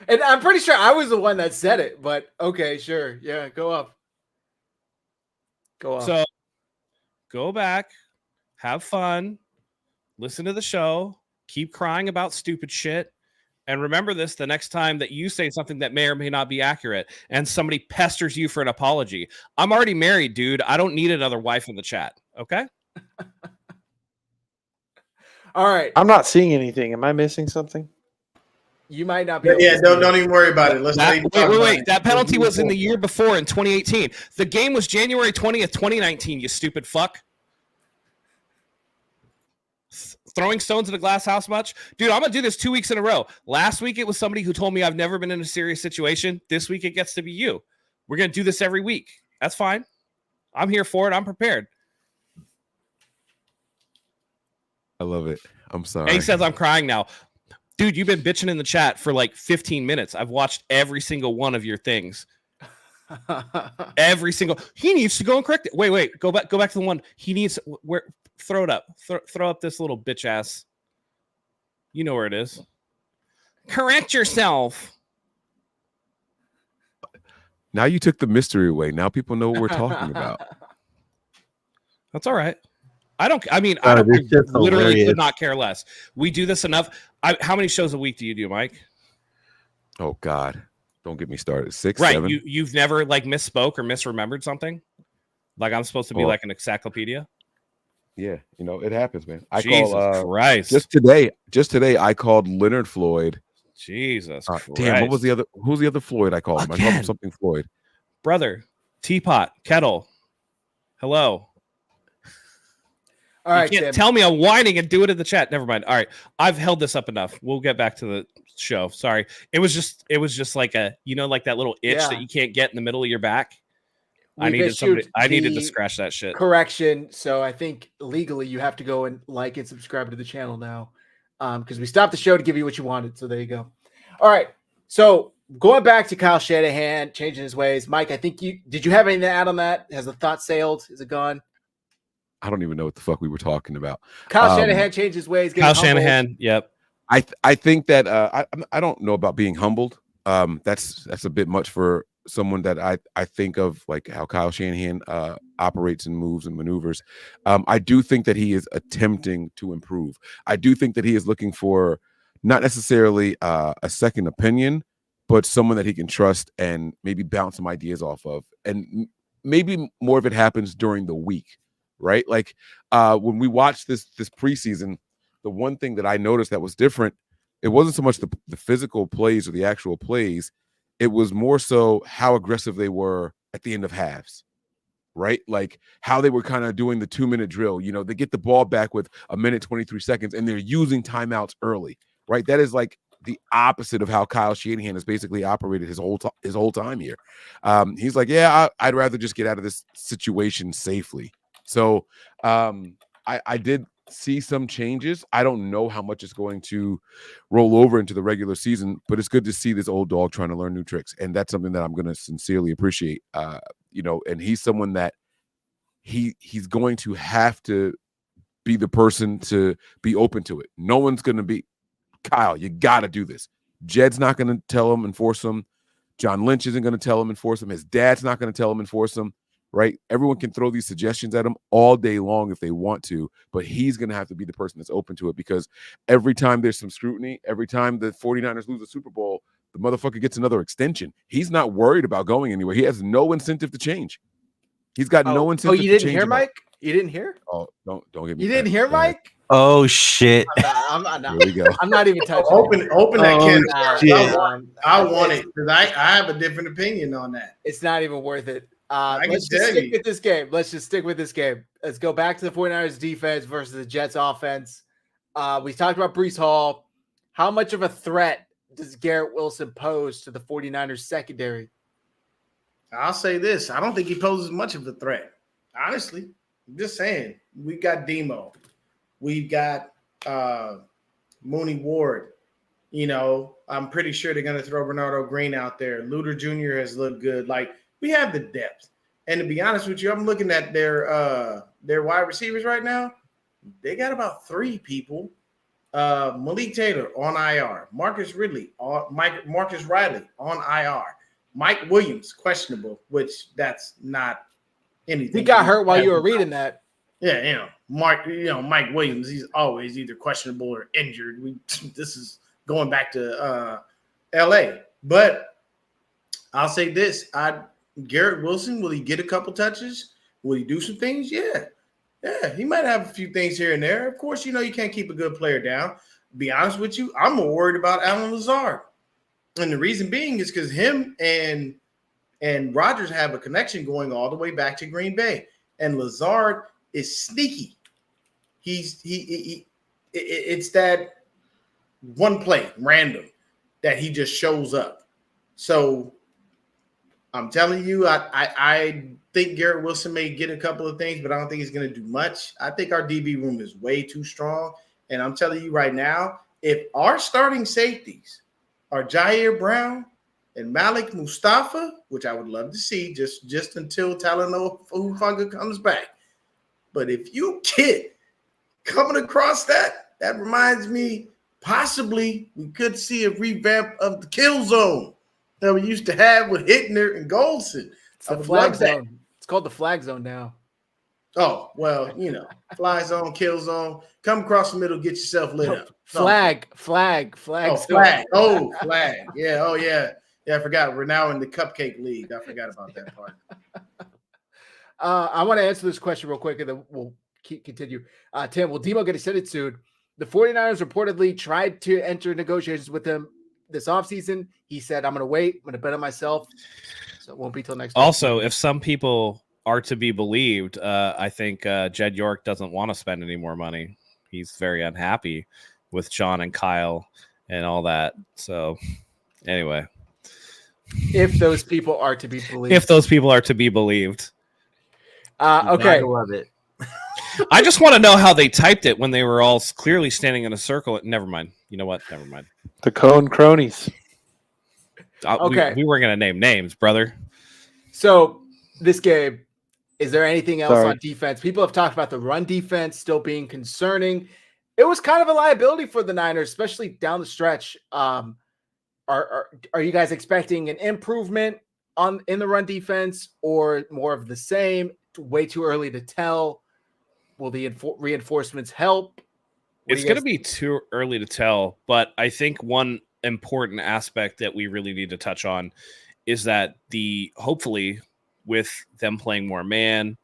And I'm pretty sure I was the one that said it, but okay, sure. Yeah, go up. Go up. So go back, have fun, listen to the show, keep crying about stupid shit, and remember this the next time that you say something that may or may not be accurate and somebody pesters you for an apology. I'm already married, dude. I don't need another wife in the chat, okay? All right. I'm not seeing anything. Am I missing something? You might not be. Yeah, don't even worry about it. Let's wait. That penalty was in the year before in 2018. The game was January 20th, 2019, you stupid fuck. Throwing stones at a glass house much? Dude, I'm going to do this 2 weeks in a row. Last week, it was somebody who told me I've never been in a serious situation. This week, it gets to be you. We're going to do this every week. That's fine. I'm here for it. I'm prepared. I love it. I'm sorry. And he says I'm crying now. Dude, you've been bitching in the chat for like 15 minutes. I've watched every single one of your things. Every single. He needs to go and correct it. Wait. Go back to the one. He needs where. Throw it up. Throw up this little bitch ass. You know where it is. Correct yourself. Now you took the mystery away. Now people know what we're talking about. That's all right. I don't this shit's literally hilarious. could not care less. We do this enough. How many shows a week do you do, Mike? Oh God. Don't get me started. 6, Right. 7. You've never like misspoke or misremembered something? Like I'm supposed to be like an encyclopedia? Yeah, it happens, man. Jesus Christ. Just today I called Leonard Floyd. Jesus Christ. Damn, who's the other Floyd I called him? I called him something Floyd. Brother, teapot, kettle. Hello. All right, you can't Tim. tell me I'm whining and do it in the chat. Never mind. All right. I've held this up enough. We'll get back to the show. Sorry. It was just like like that little itch that you can't get in the middle of your back. I needed to scratch that shit. Correction. So I think legally you have to go and like and subscribe to the channel now. Because we stopped the show to give you what you wanted. So there you go. All right. So going back to Kyle Shanahan changing his ways. Mike, I think did you have anything to add on that? Has the thought sailed? Is it gone? I don't even know what the fuck we were talking about. Kyle Shanahan changed his ways. Kyle Shanahan, yep. I think that I don't know about being humbled. That's a bit much for someone that I think of like how Kyle Shanahan operates and moves and maneuvers. I do think that he is attempting to improve. I do think that he is looking for not necessarily a second opinion, but someone that he can trust and maybe bounce some ideas off of. And maybe more of it happens during the week. Right? Like when we watched this preseason, the one thing that I noticed that was different, it wasn't so much the physical plays or the actual plays, it was more so how aggressive they were at the end of halves, right? Like how they were kind of doing the 2-minute drill. They get the ball back with 1 minute 23 seconds and they're using timeouts early, right? That is like the opposite of how Kyle Shanahan has basically operated his whole time here. He's like, yeah, I'd rather just get out of this situation safely. So I did see some changes. I don't know how much it's going to roll over into the regular season, but it's good to see this old dog trying to learn new tricks. And that's something that I'm going to sincerely appreciate. And he's someone that he's going to have to be the person to be open to it. No one's going to be, Kyle, you got to do this. Jed's not going to tell him and force him. John Lynch isn't going to tell him and force him. His dad's not going to tell him and force him. Right? Everyone can throw these suggestions at him all day long if they want to, but he's going to have to be the person that's open to it because every time there's some scrutiny, every time the 49ers lose a Super Bowl, the motherfucker gets another extension. He's not worried about going anywhere. He has no incentive to change. He's got no incentive to change. Oh, you didn't hear, Mike? You didn't hear? Oh, don't get me. You didn't hear, Mike? Oh, shit. I'm not. Here we go. I'm not even touching it. Open that can of shit. I want it because I have a different opinion on that. It's not even worth it. I Let's can just tell stick you. with this game. Let's go back to the 49ers defense versus the Jets offense. We talked about Breece Hall. How much of a threat does Garrett Wilson pose to the 49ers secondary? I'll say this. I don't think he poses much of a threat. Honestly. I'm just saying. We've got Demo. We've got Mooney Ward. You know, I'm pretty sure they're going to throw Bernardo Green out there. Luter Jr. has looked good. Like, we have the depth. And to be honest with you, I'm looking at their wide receivers right now. They got about 3 people. Malik Taylor on IR. Marcus Riley on IR. Mike Williams, questionable, which that's not anything. He got hurt while you were reading that. Yeah, Mike Williams, he's always either questionable or injured. This is going back to LA. But I'll say this. Garrett Wilson, will he get a couple touches? Will he do some things? Yeah, he might have a few things here and there. Of course, you can't keep a good player down. Be honest with you, I'm more worried about Allen Lazard. And the reason being is because him and Rodgers have a connection going all the way back to Green Bay. And Lazard is sneaky. It's that one play, random, that he just shows up. So I'm telling you, I think Garrett Wilson may get a couple of things, but I don't think he's going to do much. I think our DB room is way too strong. And I'm telling you right now, if our starting safeties are Jair Brown and Malik Mustafa, which I would love to see just until Talanoa Hufanga comes back. But if you get coming across that reminds me possibly we could see a revamp of the kill zone that we used to have with Hittner and Goldson. It's the flag zone. It's called the flag zone now. Oh, well, fly zone, kill zone. Come across the middle, get yourself lit up. Flag. Oh, flag. Oh, flag. Yeah. Oh, yeah. Yeah, I forgot. We're now in the Cupcake League. I forgot about that part. I want to answer this question real quick, and then we'll continue. Tim, will Demo get extended soon? The 49ers reportedly tried to enter negotiations with him this offseason. He said, I'm going to wait. I'm going to bet on myself. So it won't be till next week. Also, if some people are to be believed, I think Jed York doesn't want to spend any more money. He's very unhappy with John and Kyle and all that. So anyway. If those people are to be believed. I Okay. love it. I just want to know how they typed it when they were all clearly standing in a circle. Never mind. You know what? Never mind. The Cohen cronies. Okay. We weren't going to name names, brother. So this game, is there anything else on defense? People have talked about the run defense still being concerning. It was kind of a liability for the Niners, especially down the stretch. Are you guys expecting an improvement in the run defense or more of the same? Way too early to tell. Will the reinforcements help? It's going to be too early to tell, but I think one important aspect that we really need to touch on is that hopefully with them playing more man,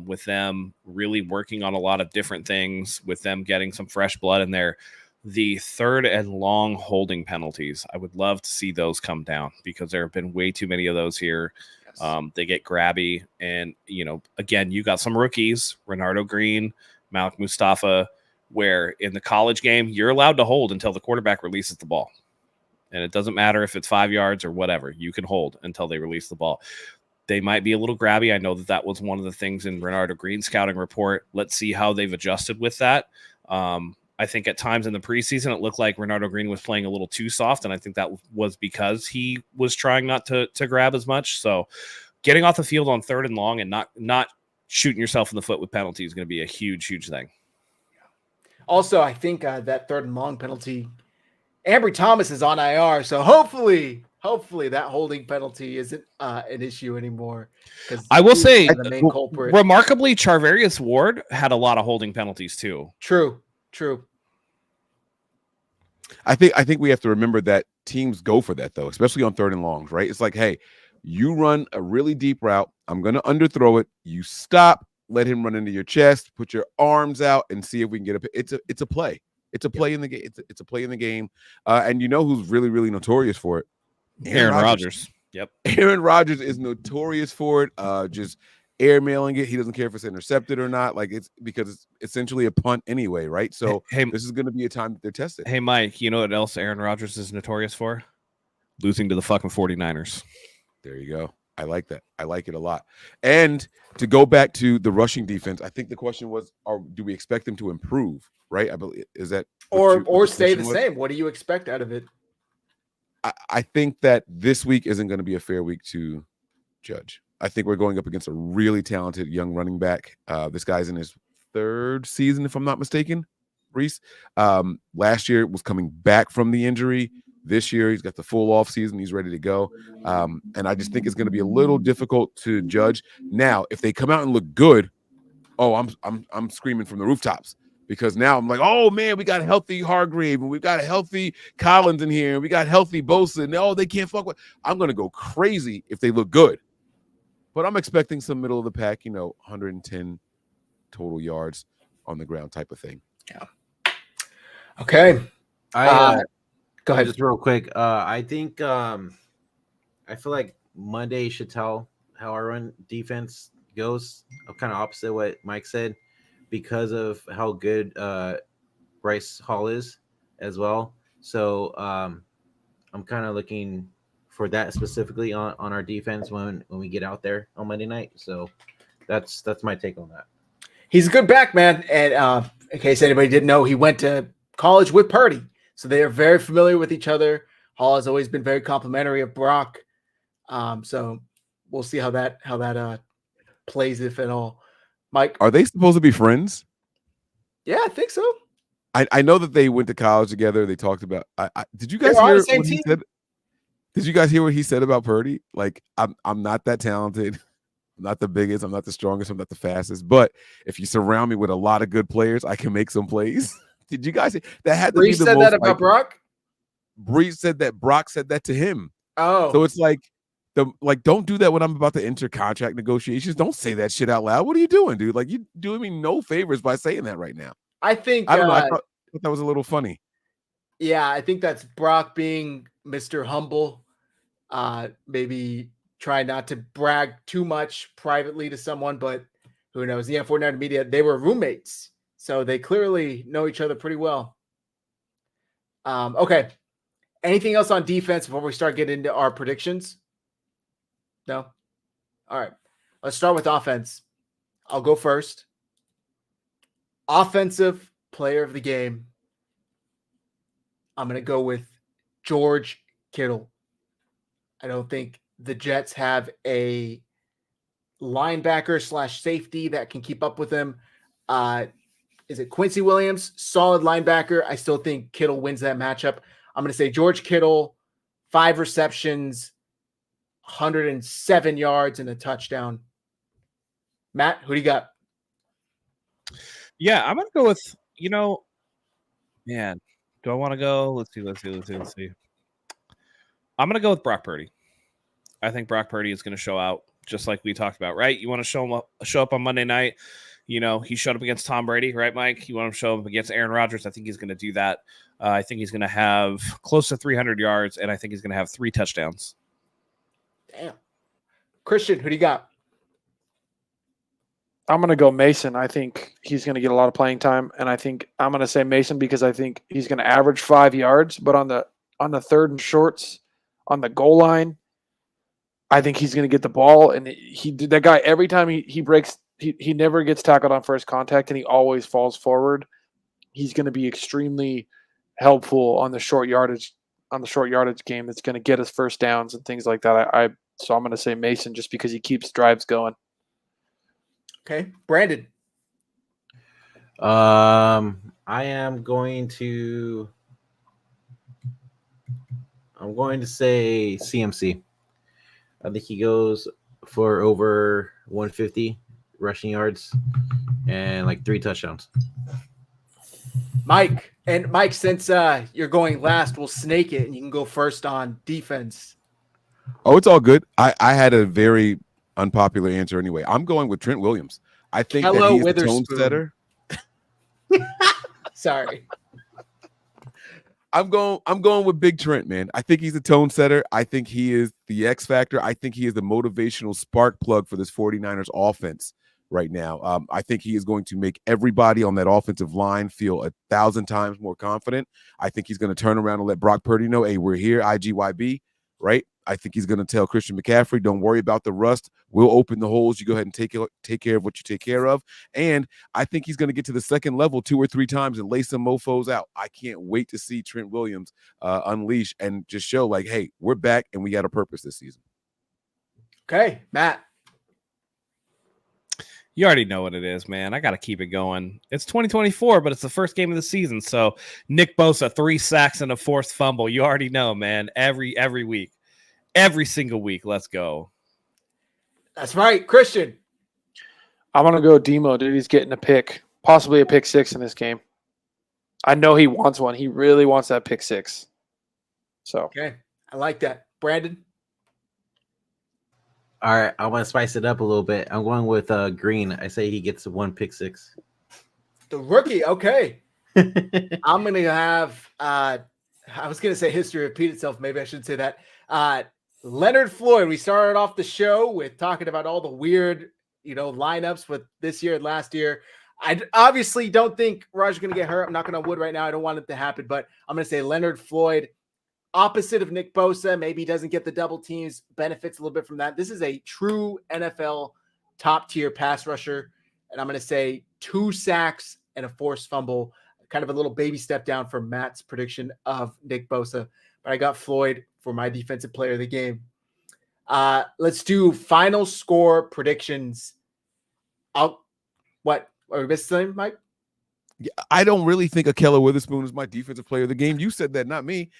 with them really working on a lot of different things, with them getting some fresh blood in there, the 3rd and long holding penalties, I would love to see those come down because there have been way too many of those here. Yes. They get grabby. And, again, you got some rookies, Renardo Green, Malik Mustafa, where in the college game, you're allowed to hold until the quarterback releases the ball. And it doesn't matter if it's 5 yards or whatever. You can hold until they release the ball. They might be a little grabby. I know that was one of the things in Renardo Green's scouting report. Let's see how they've adjusted with that. I think at times in the preseason, it looked like Renardo Green was playing a little too soft, and I think that was because he was trying not to grab as much. So getting off the field on 3rd and long and not shooting yourself in the foot with penalty is going to be a huge, huge thing. Also, I think that 3rd and long penalty, Ambry Thomas is on IR, so hopefully that holding penalty isn't an issue anymore. I will say, the main culprit. Remarkably, Charvarius Ward had a lot of holding penalties too. True. I think we have to remember that teams go for that though, especially on 3rd and longs, right? It's like, hey, you run a really deep route. I'm going to underthrow it. You stop, let him run into your chest, put your arms out, and see if we can get it's a play. It's a play in the game. It's a play in the game. And you know who's really, really notorious for it? Aaron Rodgers. Yep. Aaron Rodgers is notorious for it. Just airmailing it. He doesn't care if it's intercepted or not. Like it's because it's essentially a punt anyway, right? So this is going to be a time that they're tested. Hey, Mike, you know what else Aaron Rodgers is notorious for? Losing to the fucking 49ers. There you go. I like that. I like it a lot. And to go back to the rushing defense, I think the question was, do we expect them to improve? Right? I believe is that or stay the question was? same. What do you expect out of it? I think that this week isn't going to be a fair week to judge. I think we're going up against a really talented young running back. This guy's in his 3rd season, if I'm not mistaken. Reese, last year was coming back from the injury. This year he's got the full off season. He's ready to go. And I just think it's going to be a little difficult to judge. Now, if they come out and look good, I'm screaming from the rooftops. Because now I'm like, oh man, we got a healthy Hargrave and we've got a healthy Collins in here and we got healthy Bosa. And they can't fuck with. I'm gonna go crazy if they look good. But I'm expecting some middle of the pack, 110 total yards on the ground type of thing. Yeah. Okay. Go ahead. Just real quick. I think I feel like Monday should tell how our run defense goes. I'm kind of opposite what Mike said, because of how good Bryce Hall is as well. So I'm kind of looking for that specifically on our defense when we get out there on Monday night. So that's my take on that. He's a good back, man. And in case anybody didn't know, he went to college with Purdy. So they are very familiar with each other. Hall has always been very complimentary of Brock. So we'll see how that plays, if at all. Mike, are they supposed to be friends? Yeah, I think so. I know that they went to college together. They talked about. Did you guys They were on hear the same what he team? said? Did you guys hear what he said about Purdy? Like, I'm not that talented. I'm not the biggest. I'm not the strongest. I'm not the fastest. But if you surround me with a lot of good players, I can make some plays. Did you guys? That had to Brees be the said most. that about Brock? Brees said that Brock said that to him. Oh, So it's like don't do that when I'm about to enter contract negotiations. Don't say that shit out loud. What are you doing, dude? Like, you're doing me no favors by saying that right now. I think I don't know. I thought that was a little funny. Yeah, I think that's Brock being Mr. Humble. Maybe try not to brag too much privately to someone, but who knows? The 49er media, they were roommates, so they clearly know each other pretty well. Okay. Anything else on defense before we start getting into our predictions? No? All right. Let's start with offense. I'll go first. Offensive player of the game. I'm going to go with George Kittle. I don't think the Jets have a linebacker / safety that can keep up with him. Is it Quincy Williams? Solid linebacker. I still think Kittle wins that matchup. I'm going to say George Kittle, 5 receptions, 107 yards, and a touchdown. Matt, who do you got? Yeah, I'm going to go with, man, do I want to go? Let's see. I'm going to go with Brock Purdy. I think Brock Purdy is going to show out just like we talked about, right? You want to show up on Monday night. He showed up against Tom Brady, right, Mike? You want him to show up against Aaron Rodgers. I think he's going to do that. I think he's going to have close to 300 yards, and I think he's going to have 3 touchdowns. Damn. Christian, who do you got? I'm going to go Mason. I think he's going to get a lot of playing time, and I think I'm going to say Mason because I think he's going to average 5 yards, but on the 3rd and shorts, on the goal line, I think he's going to get the ball, and that guy, every time he breaks, he never gets tackled on first contact, and he always falls forward. He's going to be extremely helpful on the short yardage game. It's going to get us first downs and things like that. So I'm going to say Mason just because he keeps drives going. Okay, Brandon. I'm going to say CMC. I think he goes for over 150 rushing yards and like 3 touchdowns. Mike, since you're going last, we'll snake it and you can go first on defense. Oh, it's all good. I had a very unpopular answer anyway. I'm going with Trent Williams. I think that he's the tone setter. Sorry. I'm going with Big Trent, man. I think he's a tone setter. I think he is the X factor. I think he is the motivational spark plug for this 49ers offense right now. I think he is going to make everybody on that offensive line feel 1,000 times more confident. I think he's going to turn around and let Brock Purdy know, hey, we're here, IGYB, right? I think he's going to tell Christian McCaffrey, don't worry about the rust. We'll open the holes. You go ahead and take care of what you take care of. And I think he's going to get to the second level 2 or 3 times and lay some mofos out. I can't wait to see Trent Williams unleash and just show like, hey, we're back and we got a purpose this season. Okay, Matt. You already know what it is, man. I got to keep it going. It's 2024, but it's the first game of the season. So Nick Bosa, 3 sacks and a forced fumble. You already know, man. Every week, every single week. Let's go. That's right, Christian. I'm going to go Demo, dude. He's getting a pick, possibly a pick 6 in this game. I know he wants one. He really wants that pick 6. So Okay, I like that. Brandon? All right, I want to spice it up a little bit. I'm going with Green. I say he gets 1 pick 6. The rookie, okay. I'm going to have, I was going to say history repeat itself. Maybe I should say that. Leonard Floyd, we started off the show with talking about all the weird, lineups with this year and last year. I obviously don't think Rodgers is going to get hurt. I'm knocking on wood right now. I don't want it to happen, but I'm going to say Leonard Floyd, opposite of Nick Bosa. Maybe he doesn't get the double teams, benefits a little bit from that. This is a true NFL top-tier pass rusher, and I'm going to say 2 sacks and a forced fumble, kind of a little baby step down from Matt's prediction of Nick Bosa. But I got Floyd for my defensive player of the game. Let's do final score predictions. What? Are we missing something, Mike? Yeah, I don't really think Akella Witherspoon is my defensive player of the game. You said that, not me.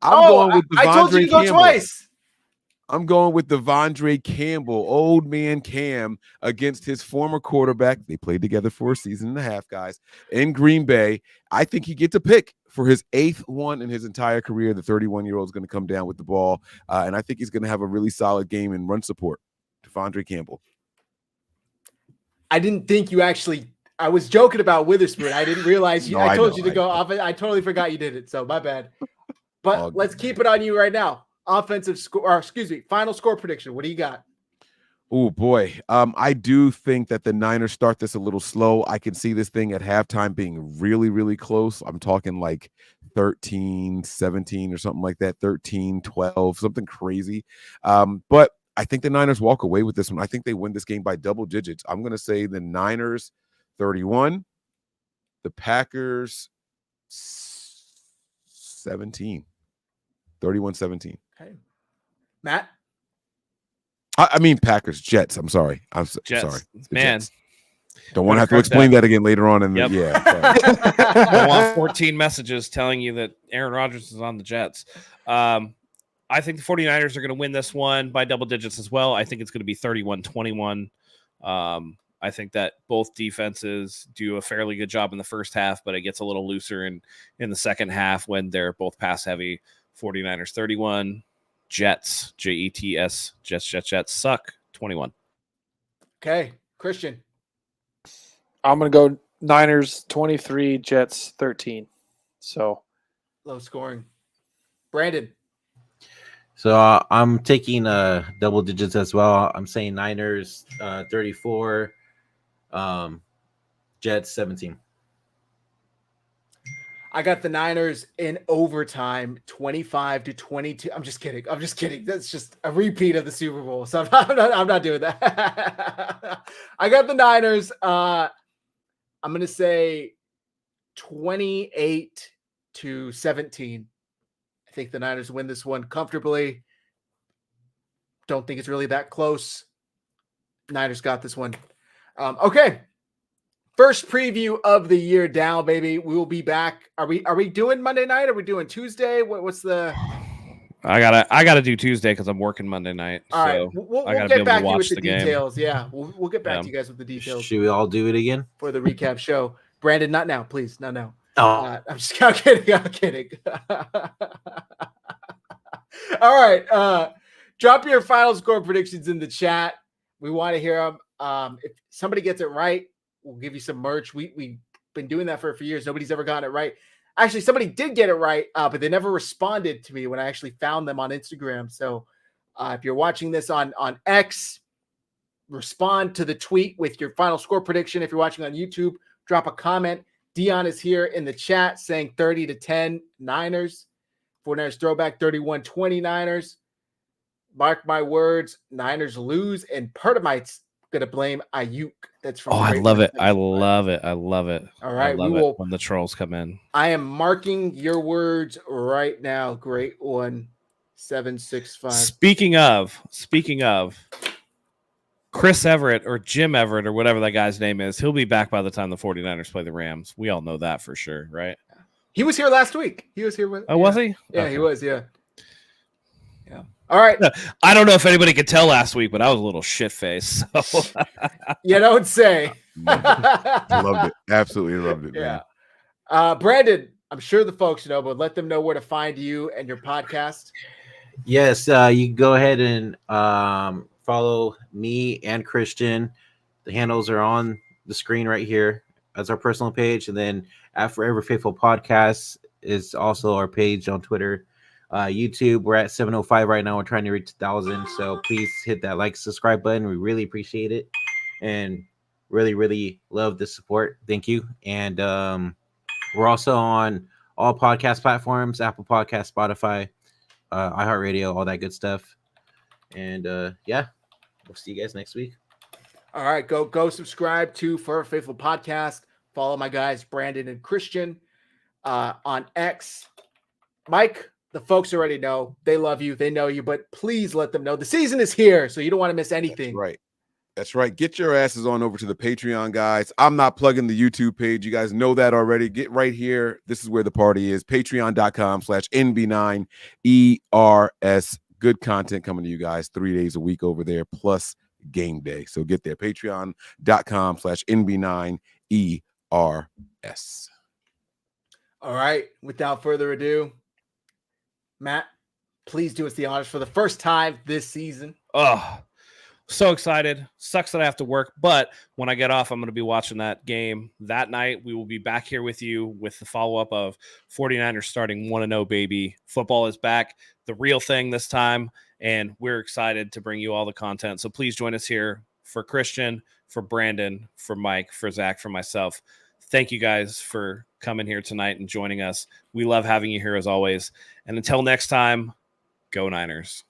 Going with I told you to go twice. I'm going with Devondre Campbell, old man Cam, against his former quarterback. They played together for a season and a half, guys, in Green Bay. I think he gets a pick for his 8th one in his entire career. The 31-year-old is going to come down with the ball, and I think he's going to have a really solid game in run support. Devondre Campbell. I didn't think you actually – I was joking about Witherspoon. I didn't realize you. No, I told you to I go know. off. I totally forgot you did it, so my bad. But All let's good, keep man. it on you right now. Offensive score, or excuse me, final score prediction. What do you got? Oh, boy. I do think that the Niners start this a little slow. I can see this thing at halftime being really, really close. I'm talking like 13-17 or something like that, 13-12, something crazy. But I think the Niners walk away with this one. I think they win this game by double digits. I'm going to say the Niners 31, the Packers 17, 31-17. Okay. Matt? I mean Packers, Jets. I'm sorry. I'm Jets. sorry. The Man. Jets. Don't want to have to correct explain that. that again later on in the Yep. sorry. I want 14 messages telling you that Aaron Rodgers is on the Jets. I think the 49ers are going to win this one by double digits as well. I think it's going to be 31-21. I think that both defenses do a fairly good job in the first half, but it gets a little looser in the second half when they're both pass heavy. 49ers 31, Jets, Jets, Jets suck 21. Okay. Christian? I'm going to go Niners 23, Jets 13. So Low scoring. Brandon? So I'm taking double digits as well. I'm saying Niners 34, Jets 17. I got the Niners in overtime, 25-22. I'm just kidding. That's just a repeat of the Super Bowl. So I'm not doing that. I got the Niners. I'm going to say 28-17. I think the Niners win this one comfortably. Don't think it's really that close. Niners got this one. Okay. First preview of the year down, baby. We will be back. Are we doing Monday night? Are we doing Tuesday? What's the? I gotta do Tuesday because I'm working Monday night. All so right, we'll I gotta get be able back to to you watch with the the game. details. Yeah, we'll get back to you guys with the details Should we all do it again? for the recap show. Brandon, not now, please, not now. Oh, I'm kidding. I'm kidding. All right, drop your final score predictions in the chat. We want to hear them. If somebody gets it right, we'll give you some merch. We've been doing that for a few years. Nobody's ever gotten it right. Actually, somebody did get it right, but they never responded to me when I actually found them on Instagram. So if you're watching this on X, respond to the tweet with your final score prediction. If you're watching on YouTube, drop a comment. Dion is here in the chat saying 30-10 Niners. 49ers throwback, 31-20 Niners. Mark my words, Niners lose, and part of might's gonna blame Ayuk. That's from. Oh, I Great love One it. I 75. love it. I love it. All right, I love we it will. when the trolls come in. I am marking your words right now. Great One 765. Speaking of Chris Everett or Jim Everett or whatever that guy's name is, he'll be back by the time the 49ers play the Rams. We all know that for sure, right? He was here last week. He was here with. Oh, was he? Yeah, Okay. he was. Yeah. Yeah. All right. I don't know if anybody could tell last week, but I was a little shit faced. So. You don't say. Loved it. Absolutely loved it, man. Yeah. Brandon, I'm sure the folks know, but let them know where to find you and your podcast. Yes, you can go ahead and follow me and Christian. The handles are on the screen right here. That's our personal page. And then at Forever Faithful Podcast is also our page on Twitter. YouTube, we're at 705 right now. We're trying to reach 1,000. So please hit that like, subscribe button. We really appreciate it. And really, really love the support. Thank you. And we're also on all podcast platforms, Apple Podcast, Spotify, iHeartRadio, all that good stuff. And yeah, we'll see you guys next week. All right, go subscribe to Forever Faithful Podcast. Follow my guys Brandon and Christian on X. Mike, the folks already know. They love you. They know you, but please let them know the season is here, so you don't want to miss anything. That's right. Get your asses on over to the Patreon, guys. I'm not plugging the YouTube page. You guys know that already. Get right here. This is where the party is. Patreon.com/NB9ERS. Good content coming to you guys 3 days a week over there, plus game day. So get there. Patreon.com/NB9ERS. All right. Without further ado, Matt, please do us the honors for the first time this season. Oh, so excited. Sucks that I have to work, but when I get off, I'm going to be watching that game that night. We will be back here with you with the follow-up of 49ers starting 1-0, baby. Football is back, the real thing this time, and we're excited to bring you all the content. So please join us here for Christian, for Brandon, for Mike, for Zach, for myself. Thank you guys for coming here tonight and joining us. We love having you here as always. And until next time, go Niners.